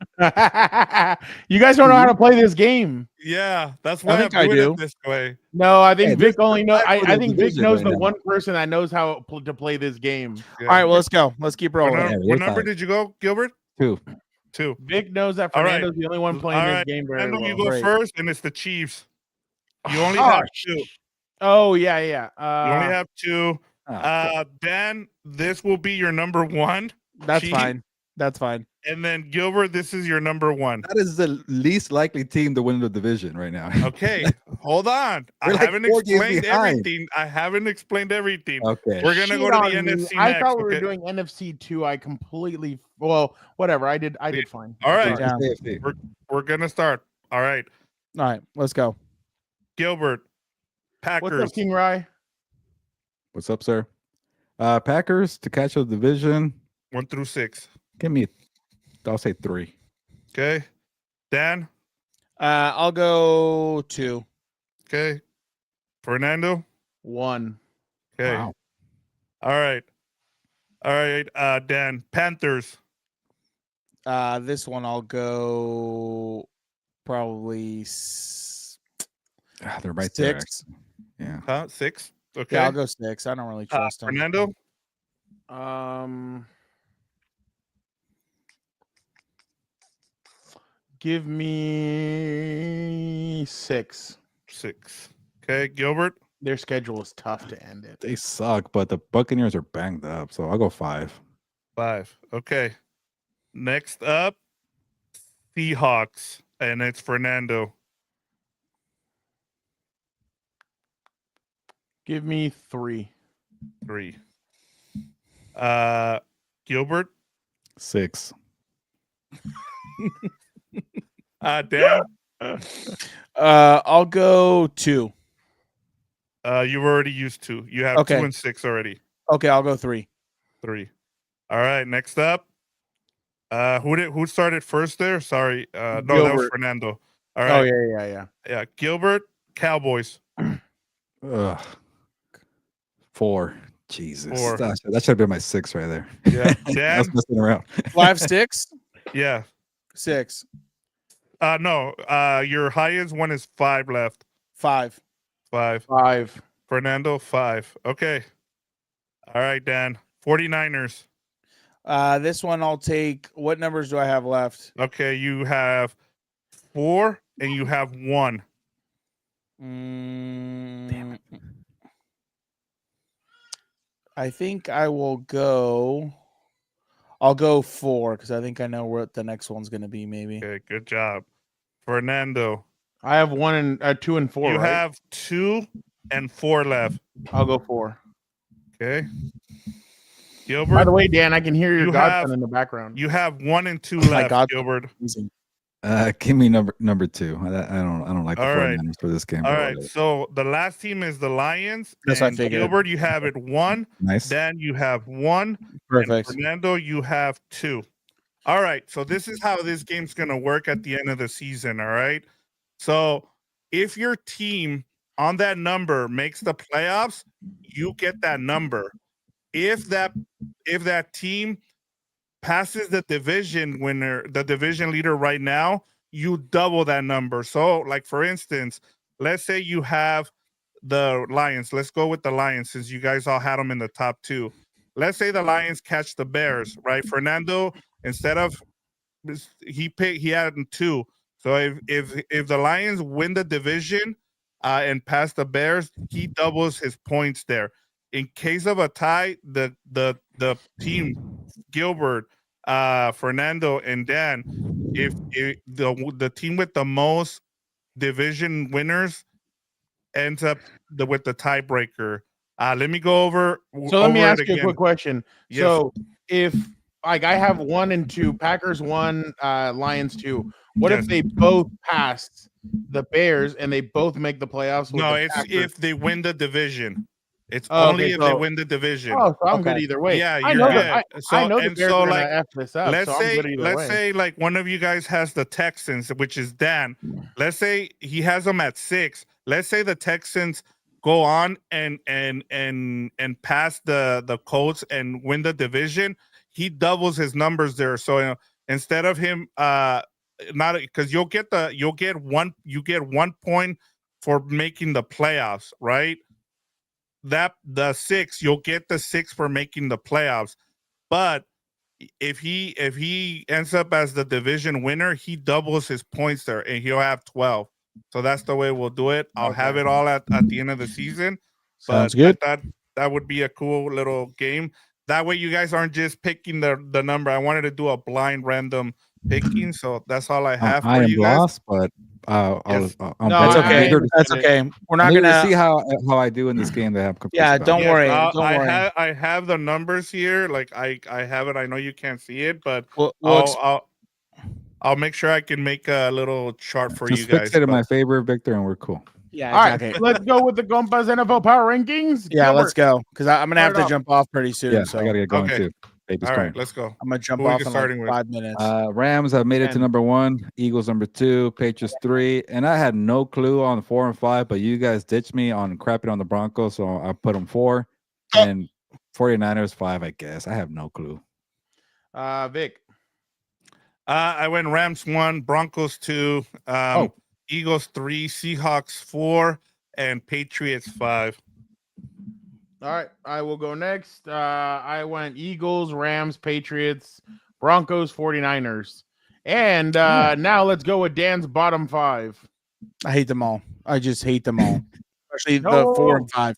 [SPEAKER 1] You guys don't know how to play this game.
[SPEAKER 3] Yeah, that's why
[SPEAKER 4] think
[SPEAKER 3] I'm
[SPEAKER 4] I
[SPEAKER 3] doing
[SPEAKER 4] do.
[SPEAKER 3] it this way.
[SPEAKER 1] No, I think
[SPEAKER 2] Hey,
[SPEAKER 1] Vic
[SPEAKER 2] this-
[SPEAKER 1] only knows.
[SPEAKER 2] I
[SPEAKER 1] I think Vic
[SPEAKER 2] division
[SPEAKER 1] knows
[SPEAKER 2] right
[SPEAKER 1] the
[SPEAKER 2] now.
[SPEAKER 1] one person that knows how to play this game.
[SPEAKER 3] Yeah.
[SPEAKER 4] all right, well, let's go. Let's keep rolling.
[SPEAKER 2] Yeah,
[SPEAKER 3] What
[SPEAKER 2] we're
[SPEAKER 3] number
[SPEAKER 2] tied.
[SPEAKER 3] did you go, Gilbert?
[SPEAKER 2] 2.
[SPEAKER 3] 2.
[SPEAKER 1] Vic knows that
[SPEAKER 3] All right.
[SPEAKER 1] Fernando's the only one playing
[SPEAKER 3] All
[SPEAKER 1] this
[SPEAKER 3] right,
[SPEAKER 1] game very
[SPEAKER 3] Fernando,
[SPEAKER 1] well.
[SPEAKER 3] you go
[SPEAKER 4] Great.
[SPEAKER 3] first, and it's the Chiefs. You only
[SPEAKER 1] Oh,
[SPEAKER 3] have 2.
[SPEAKER 1] Oh yeah.
[SPEAKER 3] You only have 2.
[SPEAKER 2] Oh,
[SPEAKER 3] Dan, this will be your number 1.
[SPEAKER 4] That's
[SPEAKER 3] Chiefs.
[SPEAKER 4] fine. That's fine.
[SPEAKER 3] And then Gilbert, this is your number 1.
[SPEAKER 2] that is the least likely team to win the division right now.
[SPEAKER 3] Okay, hold on. I
[SPEAKER 2] We're like
[SPEAKER 3] haven't
[SPEAKER 2] 4 games
[SPEAKER 3] explained
[SPEAKER 2] behind.
[SPEAKER 3] everything. I haven't explained everything.
[SPEAKER 2] Okay.
[SPEAKER 3] We're gonna go
[SPEAKER 1] Shit
[SPEAKER 3] to
[SPEAKER 1] on
[SPEAKER 3] the
[SPEAKER 1] me.
[SPEAKER 3] NFC
[SPEAKER 1] I
[SPEAKER 3] next.
[SPEAKER 1] thought we were
[SPEAKER 3] okay?
[SPEAKER 1] doing NFC 2. I completely whatever. I did fine.
[SPEAKER 3] All right.
[SPEAKER 4] Yeah.
[SPEAKER 2] AFC.
[SPEAKER 3] We're gonna start. All right,
[SPEAKER 4] All right, let's go.
[SPEAKER 3] Gilbert, Packers.
[SPEAKER 1] What's up, King Rye?
[SPEAKER 2] What's up, sir? Packers to catch the division.
[SPEAKER 3] 1 through 6.
[SPEAKER 2] Give me, I'll say 3.
[SPEAKER 3] Okay, Dan.
[SPEAKER 4] I'll go 2.
[SPEAKER 3] Okay, Fernando.
[SPEAKER 1] 1.
[SPEAKER 3] Okay.
[SPEAKER 2] Wow.
[SPEAKER 3] All right. Dan. Panthers.
[SPEAKER 4] This one I'll go probably
[SPEAKER 2] They're right there.
[SPEAKER 4] 6.
[SPEAKER 2] Yeah.
[SPEAKER 3] 6. Okay.
[SPEAKER 4] Yeah, I'll go 6. I don't really trust him.
[SPEAKER 3] Fernando.
[SPEAKER 1] Give me 6.
[SPEAKER 3] 6. Okay, Gilbert.
[SPEAKER 1] Their schedule is tough to end it.
[SPEAKER 2] They suck, but the Buccaneers are banged up, so I'll go 5.
[SPEAKER 3] 5. Okay. Next up, Seahawks, and it's Fernando.
[SPEAKER 1] Give me 3.
[SPEAKER 3] 3. Gilbert.
[SPEAKER 2] 6.
[SPEAKER 3] Dan.
[SPEAKER 4] I'll go 2.
[SPEAKER 3] You've already used 2. You have
[SPEAKER 4] Okay.
[SPEAKER 3] 2 and 6 already.
[SPEAKER 4] Okay, I'll go 3.
[SPEAKER 3] 3. All right. Next up, Who started first there? Sorry. No, that was
[SPEAKER 1] Gilbert.
[SPEAKER 3] Fernando. All
[SPEAKER 1] Oh
[SPEAKER 3] right.
[SPEAKER 1] yeah.
[SPEAKER 3] Gilbert, Cowboys.
[SPEAKER 2] Ugh. 4. Jesus.
[SPEAKER 3] 4.
[SPEAKER 2] That should have been my 6 right there.
[SPEAKER 3] Yeah.
[SPEAKER 2] I
[SPEAKER 3] Dan.
[SPEAKER 2] was messing around.
[SPEAKER 4] 5, 6,
[SPEAKER 3] Yeah.
[SPEAKER 4] 6,
[SPEAKER 3] No. Your highest one is 5 left.
[SPEAKER 4] 5.
[SPEAKER 3] 5.
[SPEAKER 1] 5.
[SPEAKER 3] Fernando, 5. Okay. All right, Dan. 49ers.
[SPEAKER 4] This one I'll take. What numbers do I have left?
[SPEAKER 3] Okay, you have 4 and you have 1.
[SPEAKER 4] Damn it. I think I will go. I'll go 4 because I think I know what the next one's going to be. Maybe.
[SPEAKER 3] Okay, good job. Fernando.
[SPEAKER 1] I have 1 and 2 and 4.
[SPEAKER 3] You
[SPEAKER 1] right?
[SPEAKER 3] have 2 and 4 left.
[SPEAKER 1] I'll go 4.
[SPEAKER 3] Okay.
[SPEAKER 1] By
[SPEAKER 3] Gilbert.
[SPEAKER 1] the way, Dan, I can hear your
[SPEAKER 3] You
[SPEAKER 1] godson
[SPEAKER 3] have-
[SPEAKER 1] in the background.
[SPEAKER 3] You have 1 and 2
[SPEAKER 4] my
[SPEAKER 3] left,
[SPEAKER 4] God.
[SPEAKER 3] Gilbert.
[SPEAKER 2] Give me number 2. I don't like the
[SPEAKER 3] All right.
[SPEAKER 2] 49ers for this game.
[SPEAKER 3] All
[SPEAKER 2] but
[SPEAKER 3] right.
[SPEAKER 2] whatever.
[SPEAKER 3] So the last team is the Lions.
[SPEAKER 4] Yes, I
[SPEAKER 3] and
[SPEAKER 4] figured.
[SPEAKER 3] Gilbert, you have it 1.
[SPEAKER 2] Nice.
[SPEAKER 3] Dan, you have 1. And
[SPEAKER 4] Perfect.
[SPEAKER 3] Fernando, you have 2. All right. So this is how this game's going to work at the end of the season. All right. So if your team on that number makes the playoffs, you get that number. If that team passes the division winner, the division leader right now, you double that number. So, like for instance, let's say you have the Lions. Let's go with the Lions since you guys all had them in the top 2. Let's say the Lions catch the Bears, right? Fernando, instead of he had 2. So if the Lions win the division and pass the Bears, he doubles his points there. In case of a tie, the team Gilbert, Fernando, and Dan, if the team with the most division winners ends up with the tiebreaker. Let me go over.
[SPEAKER 1] So let me ask you
[SPEAKER 3] again.
[SPEAKER 1] a quick question.
[SPEAKER 3] Yes.
[SPEAKER 1] So if like I have 1 and 2, Packers 1, Lions 2. What
[SPEAKER 3] Yes.
[SPEAKER 1] if they both pass the Bears and they both make the playoffs? With
[SPEAKER 3] No,
[SPEAKER 1] the
[SPEAKER 3] it's
[SPEAKER 1] Packers?
[SPEAKER 3] if they win the division. It's
[SPEAKER 1] Oh,
[SPEAKER 3] only
[SPEAKER 1] okay,
[SPEAKER 3] if they
[SPEAKER 1] so-
[SPEAKER 3] win the division.
[SPEAKER 1] Oh, so I'm
[SPEAKER 4] Okay.
[SPEAKER 1] good either way.
[SPEAKER 3] Yeah,
[SPEAKER 1] I
[SPEAKER 3] you're
[SPEAKER 1] know
[SPEAKER 3] good.
[SPEAKER 1] I
[SPEAKER 3] So-
[SPEAKER 1] know the
[SPEAKER 3] and
[SPEAKER 1] Bears
[SPEAKER 3] so,
[SPEAKER 1] are gonna
[SPEAKER 3] like,
[SPEAKER 1] F this up.
[SPEAKER 3] let's
[SPEAKER 1] So I'm good either way.
[SPEAKER 3] say like one of you guys has the Texans, which is Dan. Let's say he has them at 6. Let's say the Texans go on and pass the Colts and win the division. He doubles his numbers there. So instead of him not because you get 1 point for making the playoffs, right? That the 6, you'll get the 6 for making the playoffs. But if he ends up as the division winner, he doubles his points there and he'll have 12. So that's the way we'll do it. I'll have it all at the end of the season.
[SPEAKER 4] Sounds
[SPEAKER 3] But
[SPEAKER 4] good.
[SPEAKER 3] I thought that would be a cool little game. That way you guys aren't just picking the number. I wanted to do a blind random picking. So that's all I have
[SPEAKER 2] I
[SPEAKER 3] for
[SPEAKER 2] am
[SPEAKER 3] you guys.
[SPEAKER 2] lost, but I'm
[SPEAKER 1] No,
[SPEAKER 4] That's
[SPEAKER 2] I'm
[SPEAKER 4] okay.
[SPEAKER 2] eager to-
[SPEAKER 4] That's okay. We're not
[SPEAKER 2] I'm eager to
[SPEAKER 4] gonna
[SPEAKER 2] see how I do in this game that I'm confused
[SPEAKER 4] Yeah,
[SPEAKER 2] about.
[SPEAKER 4] don't worry.
[SPEAKER 3] Yes,
[SPEAKER 4] Don't worry.
[SPEAKER 3] I have the numbers here. Like I have it. I know you can't see it, but I'll make sure I can make a little chart for
[SPEAKER 2] Just
[SPEAKER 3] you guys.
[SPEAKER 2] fix it in
[SPEAKER 3] but-
[SPEAKER 2] my favor, Victor, and we're cool.
[SPEAKER 4] Yeah,
[SPEAKER 1] All right,
[SPEAKER 4] exactly.
[SPEAKER 1] let's go with the Compas NFL Power Rankings.
[SPEAKER 4] Yeah,
[SPEAKER 1] Gilbert.
[SPEAKER 4] let's go because I'm gonna have
[SPEAKER 1] Start
[SPEAKER 4] to
[SPEAKER 1] off.
[SPEAKER 4] jump off pretty soon.
[SPEAKER 2] Yeah,
[SPEAKER 4] so
[SPEAKER 2] I gotta get going
[SPEAKER 3] Okay.
[SPEAKER 2] too. Baby's
[SPEAKER 3] All
[SPEAKER 2] crying.
[SPEAKER 3] right, let's go.
[SPEAKER 4] I'm gonna jump
[SPEAKER 3] Who we
[SPEAKER 4] off
[SPEAKER 3] get
[SPEAKER 4] in
[SPEAKER 3] starting
[SPEAKER 4] like
[SPEAKER 3] with?
[SPEAKER 4] 5 minutes.
[SPEAKER 2] Rams have made it to
[SPEAKER 1] And-
[SPEAKER 2] number 1, Eagles number 2, Patriots 3, and I had no clue on 4 and 5, but you guys ditched me on crapping on the Broncos, so I put them 4, and 49ers 5, I guess. I have no clue.
[SPEAKER 1] Vic.
[SPEAKER 3] I went Rams 1, Broncos 2, Eagles 3, Seahawks 4, and Patriots 5.
[SPEAKER 1] All right, I will go next. I went Eagles, Rams, Patriots, Broncos, 49ers. And now let's go with Dan's bottom 5.
[SPEAKER 4] I hate them all. I just hate them all, especially
[SPEAKER 1] No.
[SPEAKER 4] the 4 and 5.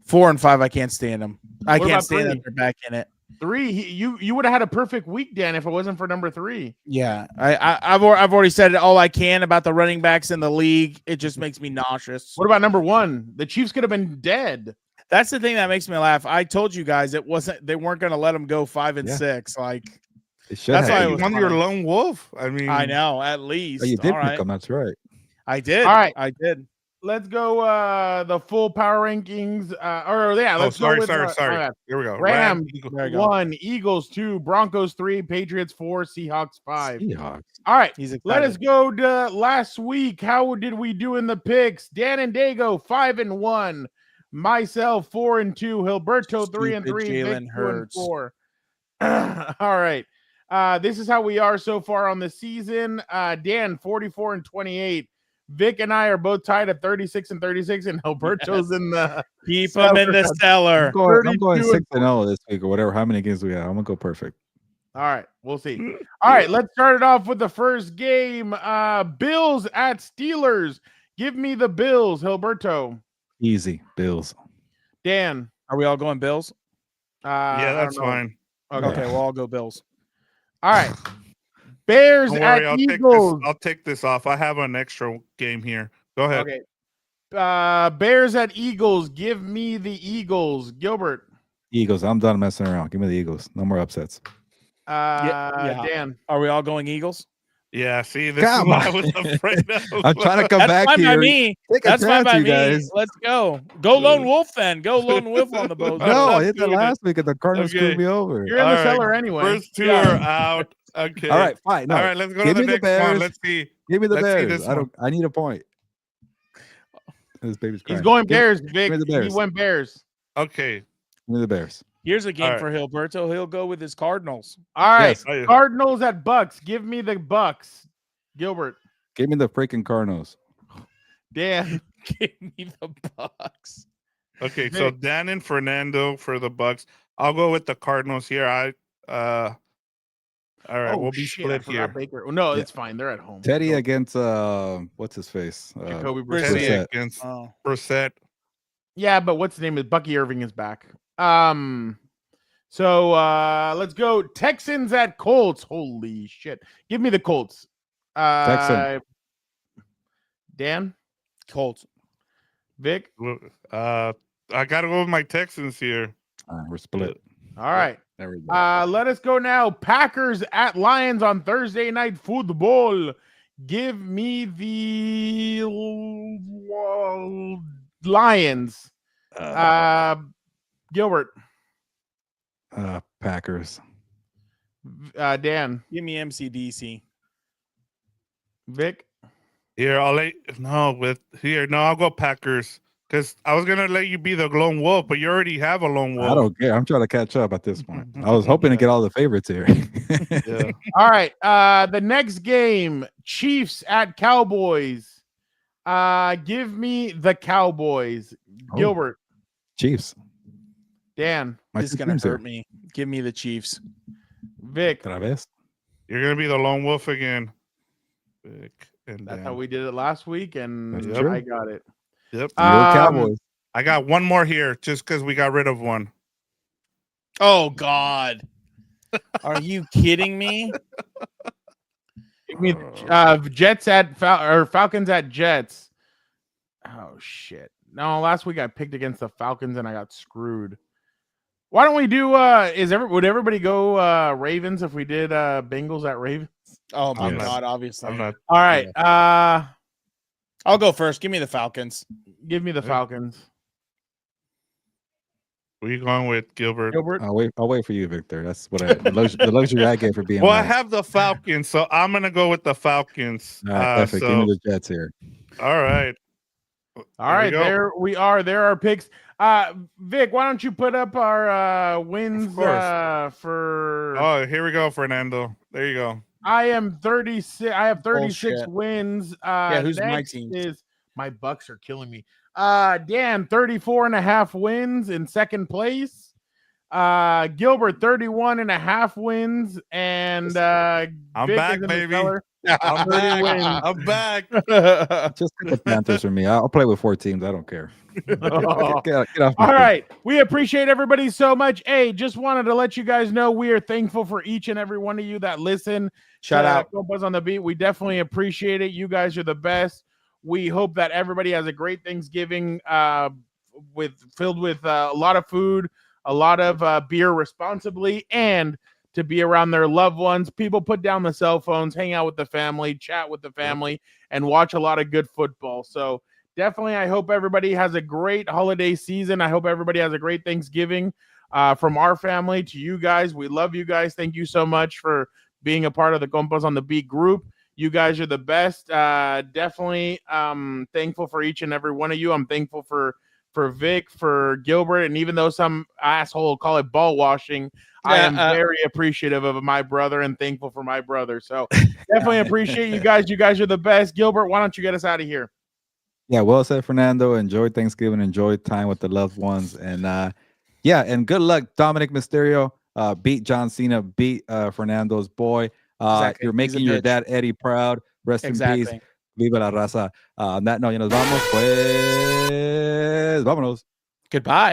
[SPEAKER 4] 4 and 5, I can't stand them. I
[SPEAKER 1] What
[SPEAKER 4] can't
[SPEAKER 1] about
[SPEAKER 4] stand
[SPEAKER 1] 3?
[SPEAKER 4] that they're back in it.
[SPEAKER 1] 3, you would have had a perfect week, Dan, if it wasn't for number 3.
[SPEAKER 4] Yeah, I've already said all I can about the running backs in the league. It just makes me nauseous.
[SPEAKER 1] What about number 1? The Chiefs could have been dead.
[SPEAKER 4] That's the thing that makes me laugh. I told you guys they weren't going to let them go 5 and
[SPEAKER 2] Yeah.
[SPEAKER 4] 6. Like
[SPEAKER 2] It should
[SPEAKER 4] That's
[SPEAKER 2] have.
[SPEAKER 4] why
[SPEAKER 3] Hey,
[SPEAKER 4] it
[SPEAKER 3] you
[SPEAKER 4] was
[SPEAKER 3] won your
[SPEAKER 4] funny.
[SPEAKER 3] lone wolf. I mean,
[SPEAKER 4] I know, at least.
[SPEAKER 2] Oh, you did
[SPEAKER 4] All
[SPEAKER 2] pick
[SPEAKER 4] right.
[SPEAKER 2] them. That's right.
[SPEAKER 4] I did.
[SPEAKER 1] All right.
[SPEAKER 4] I did.
[SPEAKER 1] let's go the full power rankings. Let's go with my bad.
[SPEAKER 3] Here we go.
[SPEAKER 1] Rams
[SPEAKER 4] There you go.
[SPEAKER 1] 1, Eagles 2, Broncos 3, Patriots 4, Seahawks 5.
[SPEAKER 2] Seahawks.
[SPEAKER 1] All right,
[SPEAKER 4] He's excited.
[SPEAKER 1] let us go to last week. How did we do in the picks? Dan and Dago 5-1, myself 4-2, Gilberto 3-3,
[SPEAKER 4] Jalen
[SPEAKER 1] Vic
[SPEAKER 4] Hurts.
[SPEAKER 1] 2-4. All right, this is how we are so far on the season. Dan 44-28. Vic and I are both tied at 36-36, and Gilberto's in the
[SPEAKER 4] Keep him in the cellar.
[SPEAKER 2] I'm going
[SPEAKER 1] 32
[SPEAKER 2] 6-0 this week or whatever. How many games we have? I'm gonna go perfect.
[SPEAKER 1] All right, we'll see. All right, let's start it off with the first game. Bills at Steelers. Give me the Bills, Gilberto.
[SPEAKER 2] Easy, Bills.
[SPEAKER 1] Dan.
[SPEAKER 4] Are we all going Bills?
[SPEAKER 3] Yeah, that's fine.
[SPEAKER 4] Okay, we'll all go Bills.
[SPEAKER 1] All right. Bears
[SPEAKER 3] Don't
[SPEAKER 1] at
[SPEAKER 3] worry,
[SPEAKER 1] Eagles.
[SPEAKER 3] I'll take this off. I have an extra game here. Go ahead.
[SPEAKER 1] Okay. Bears at Eagles. Give me the Eagles. Gilbert.
[SPEAKER 2] Eagles. I'm done messing around. Give me the Eagles. No more upsets.
[SPEAKER 4] Yeah.
[SPEAKER 1] Dan.
[SPEAKER 4] Are we all going Eagles?
[SPEAKER 3] Yeah, see, this
[SPEAKER 2] Come
[SPEAKER 3] is what I
[SPEAKER 2] on.
[SPEAKER 3] was afraid of.
[SPEAKER 2] I'm trying to come
[SPEAKER 4] That's
[SPEAKER 2] back
[SPEAKER 4] fine by
[SPEAKER 2] here.
[SPEAKER 4] me.
[SPEAKER 2] Take a
[SPEAKER 4] That's fine
[SPEAKER 2] chance,
[SPEAKER 4] by
[SPEAKER 2] you
[SPEAKER 4] me.
[SPEAKER 2] guys.
[SPEAKER 4] Let's go. Go Lone Wolf then. Go Lone Wolf on the boat.
[SPEAKER 2] No, I
[SPEAKER 3] let's
[SPEAKER 2] hit that
[SPEAKER 3] do it.
[SPEAKER 2] last week and the Cardinals
[SPEAKER 3] Okay.
[SPEAKER 2] screwed me over.
[SPEAKER 1] You're in
[SPEAKER 3] All
[SPEAKER 1] the
[SPEAKER 3] right.
[SPEAKER 1] cellar anyway.
[SPEAKER 3] First two
[SPEAKER 4] Yeah.
[SPEAKER 3] are out. Okay.
[SPEAKER 2] All right, fine. No,
[SPEAKER 3] All right, let's go to
[SPEAKER 2] give
[SPEAKER 3] the
[SPEAKER 2] me the
[SPEAKER 3] next one.
[SPEAKER 2] Bears.
[SPEAKER 3] Let's see.
[SPEAKER 2] give me the
[SPEAKER 3] let's see
[SPEAKER 2] Bears.
[SPEAKER 3] this one.
[SPEAKER 2] I need a point. This baby's crying.
[SPEAKER 1] He's going
[SPEAKER 2] Give-
[SPEAKER 1] Bears, Vic.
[SPEAKER 2] me the Bears.
[SPEAKER 1] He went Bears.
[SPEAKER 3] Okay.
[SPEAKER 2] Give me the Bears.
[SPEAKER 4] Here's a game
[SPEAKER 3] All right.
[SPEAKER 4] for Gilberto. He'll go with his Cardinals.
[SPEAKER 1] All right.
[SPEAKER 2] Yes.
[SPEAKER 3] I-
[SPEAKER 1] Cardinals at Bucks. Give me the Bucks. Gilbert.
[SPEAKER 2] Give me the freaking Cardinals.
[SPEAKER 1] Dan.
[SPEAKER 4] Give me the Bucks.
[SPEAKER 3] Okay, so Dan and Fernando for the Bucks. I'll go with the Cardinals here. All right, we'll be
[SPEAKER 1] shit, I
[SPEAKER 3] split
[SPEAKER 1] forgot
[SPEAKER 3] here.
[SPEAKER 1] Baker. No,
[SPEAKER 2] Yeah.
[SPEAKER 1] it's fine. They're at home.
[SPEAKER 2] Teddy
[SPEAKER 1] Go.
[SPEAKER 2] against what's his face?
[SPEAKER 1] Jacoby
[SPEAKER 4] Brissett.
[SPEAKER 3] Teddy
[SPEAKER 1] Brissett.
[SPEAKER 3] against
[SPEAKER 4] Oh.
[SPEAKER 3] Brissett.
[SPEAKER 1] Yeah, but what's the name is Bucky Irving is back. So let's go. Texans at Colts. Holy shit. Give me the Colts.
[SPEAKER 2] Texan.
[SPEAKER 1] Dan,
[SPEAKER 4] Colts.
[SPEAKER 1] Vic.
[SPEAKER 3] I gotta go with my Texans here.
[SPEAKER 2] All right, we're split.
[SPEAKER 1] All right.
[SPEAKER 2] There we go.
[SPEAKER 1] Let us go now. Packers at Lions on Thursday Night Football. Give me the Lions. Gilbert.
[SPEAKER 2] Packers.
[SPEAKER 1] Dan.
[SPEAKER 4] Give me MCDC.
[SPEAKER 1] Vic.
[SPEAKER 3] Here, I'll go Packers. Because I was gonna let you be the lone wolf, but you already have a lone wolf.
[SPEAKER 2] I don't care. I'm trying to catch up at this point. I was hoping to get all the favorites here.
[SPEAKER 3] Yeah.
[SPEAKER 1] All right. The next game, Chiefs at Cowboys. Give me the Cowboys.
[SPEAKER 2] Oh.
[SPEAKER 1] Gilbert.
[SPEAKER 2] Chiefs.
[SPEAKER 1] Dan.
[SPEAKER 2] My
[SPEAKER 4] This is
[SPEAKER 2] two
[SPEAKER 4] gonna
[SPEAKER 2] teams here.
[SPEAKER 4] hurt me. Give me the Chiefs.
[SPEAKER 1] Vic.
[SPEAKER 2] Otra vez.
[SPEAKER 3] You're gonna be the lone wolf again. Vic and
[SPEAKER 1] That's
[SPEAKER 3] Dan.
[SPEAKER 1] how we did it last week, and
[SPEAKER 2] That's
[SPEAKER 3] true.
[SPEAKER 1] I got it.
[SPEAKER 3] Yep.
[SPEAKER 2] You're Cowboys.
[SPEAKER 3] I got one more here just because we got rid of one.
[SPEAKER 4] Oh God. Are you kidding me?
[SPEAKER 1] Give me Jets at Falcons at Jets. Oh shit! No, last week I picked against the Falcons and I got screwed. Why don't we do? Would everybody go Ravens if we did Bengals at Ravens?
[SPEAKER 4] Oh my
[SPEAKER 2] Yes.
[SPEAKER 4] God, obviously.
[SPEAKER 3] I'm not.
[SPEAKER 1] All right.
[SPEAKER 4] I'll go first. Give me the Falcons.
[SPEAKER 1] Give me the Falcons.
[SPEAKER 3] Where you going with Gilbert?
[SPEAKER 1] Gilbert.
[SPEAKER 2] I'll wait for you, Victor. That's what the luxury I get for being.
[SPEAKER 3] Well, I
[SPEAKER 2] right.
[SPEAKER 3] have the Falcons, so I'm gonna go with the Falcons.
[SPEAKER 2] All right, perfect. Give me the Jets here.
[SPEAKER 3] All right.
[SPEAKER 1] All right,
[SPEAKER 3] go.
[SPEAKER 1] there we are. There are picks. Vic, why don't you put up our wins
[SPEAKER 3] course.
[SPEAKER 1] for?
[SPEAKER 3] Oh, here we go, Fernando. There you go.
[SPEAKER 1] I am 36. I have 36
[SPEAKER 4] Bullshit.
[SPEAKER 1] wins.
[SPEAKER 4] Who's my
[SPEAKER 1] next
[SPEAKER 4] team?
[SPEAKER 1] is my Bucks are killing me. Dan 34.5 wins in second place. Gilbert 31.5 wins, and
[SPEAKER 3] I'm
[SPEAKER 1] Vic
[SPEAKER 3] back,
[SPEAKER 1] is in the
[SPEAKER 3] baby.
[SPEAKER 1] cellar.
[SPEAKER 3] I'm
[SPEAKER 1] 30
[SPEAKER 3] back.
[SPEAKER 1] wins.
[SPEAKER 3] I'm back.
[SPEAKER 2] Just pick the Panthers for me. I'll play with 4 teams. I don't care. Get off my
[SPEAKER 1] All
[SPEAKER 2] team.
[SPEAKER 1] right. We appreciate everybody so much. Hey, just wanted to let you guys know we are thankful for each and every one of you that listen.
[SPEAKER 4] Shout out.
[SPEAKER 1] Compas on the beat. We definitely appreciate it. You guys are the best. We hope that everybody has a great Thanksgiving filled with a lot of food, a lot of beer responsibly, and to be around their loved ones. People put down the cell phones, hang out with the family, chat with the family, and watch a lot of good football. So definitely, I hope everybody has a great holiday season. I hope everybody has a great Thanksgiving. From our family to you guys, we love you guys. Thank you so much for being a part of the Compas on the Beat group. You guys are the best. Definitely thankful for each and every one of you. I'm thankful for Vic, for Gilbert, and even though some asshole call it ball washing, I am very appreciative of my brother and thankful for my brother. So definitely appreciate you guys. You guys are the best. Gilbert, why don't you get us out of here?
[SPEAKER 2] Yeah, well said, Fernando. Enjoy Thanksgiving. Enjoy time with the loved ones. And yeah, and good luck, Dominic Mysterio. Beat John Cena. Beat Fernando's boy.
[SPEAKER 4] Exactly.
[SPEAKER 2] You're making your dad Eddie proud. Rest in peace. Viva la raza. On that note, nos vamos. Pues, vámonos.
[SPEAKER 4] Goodbye.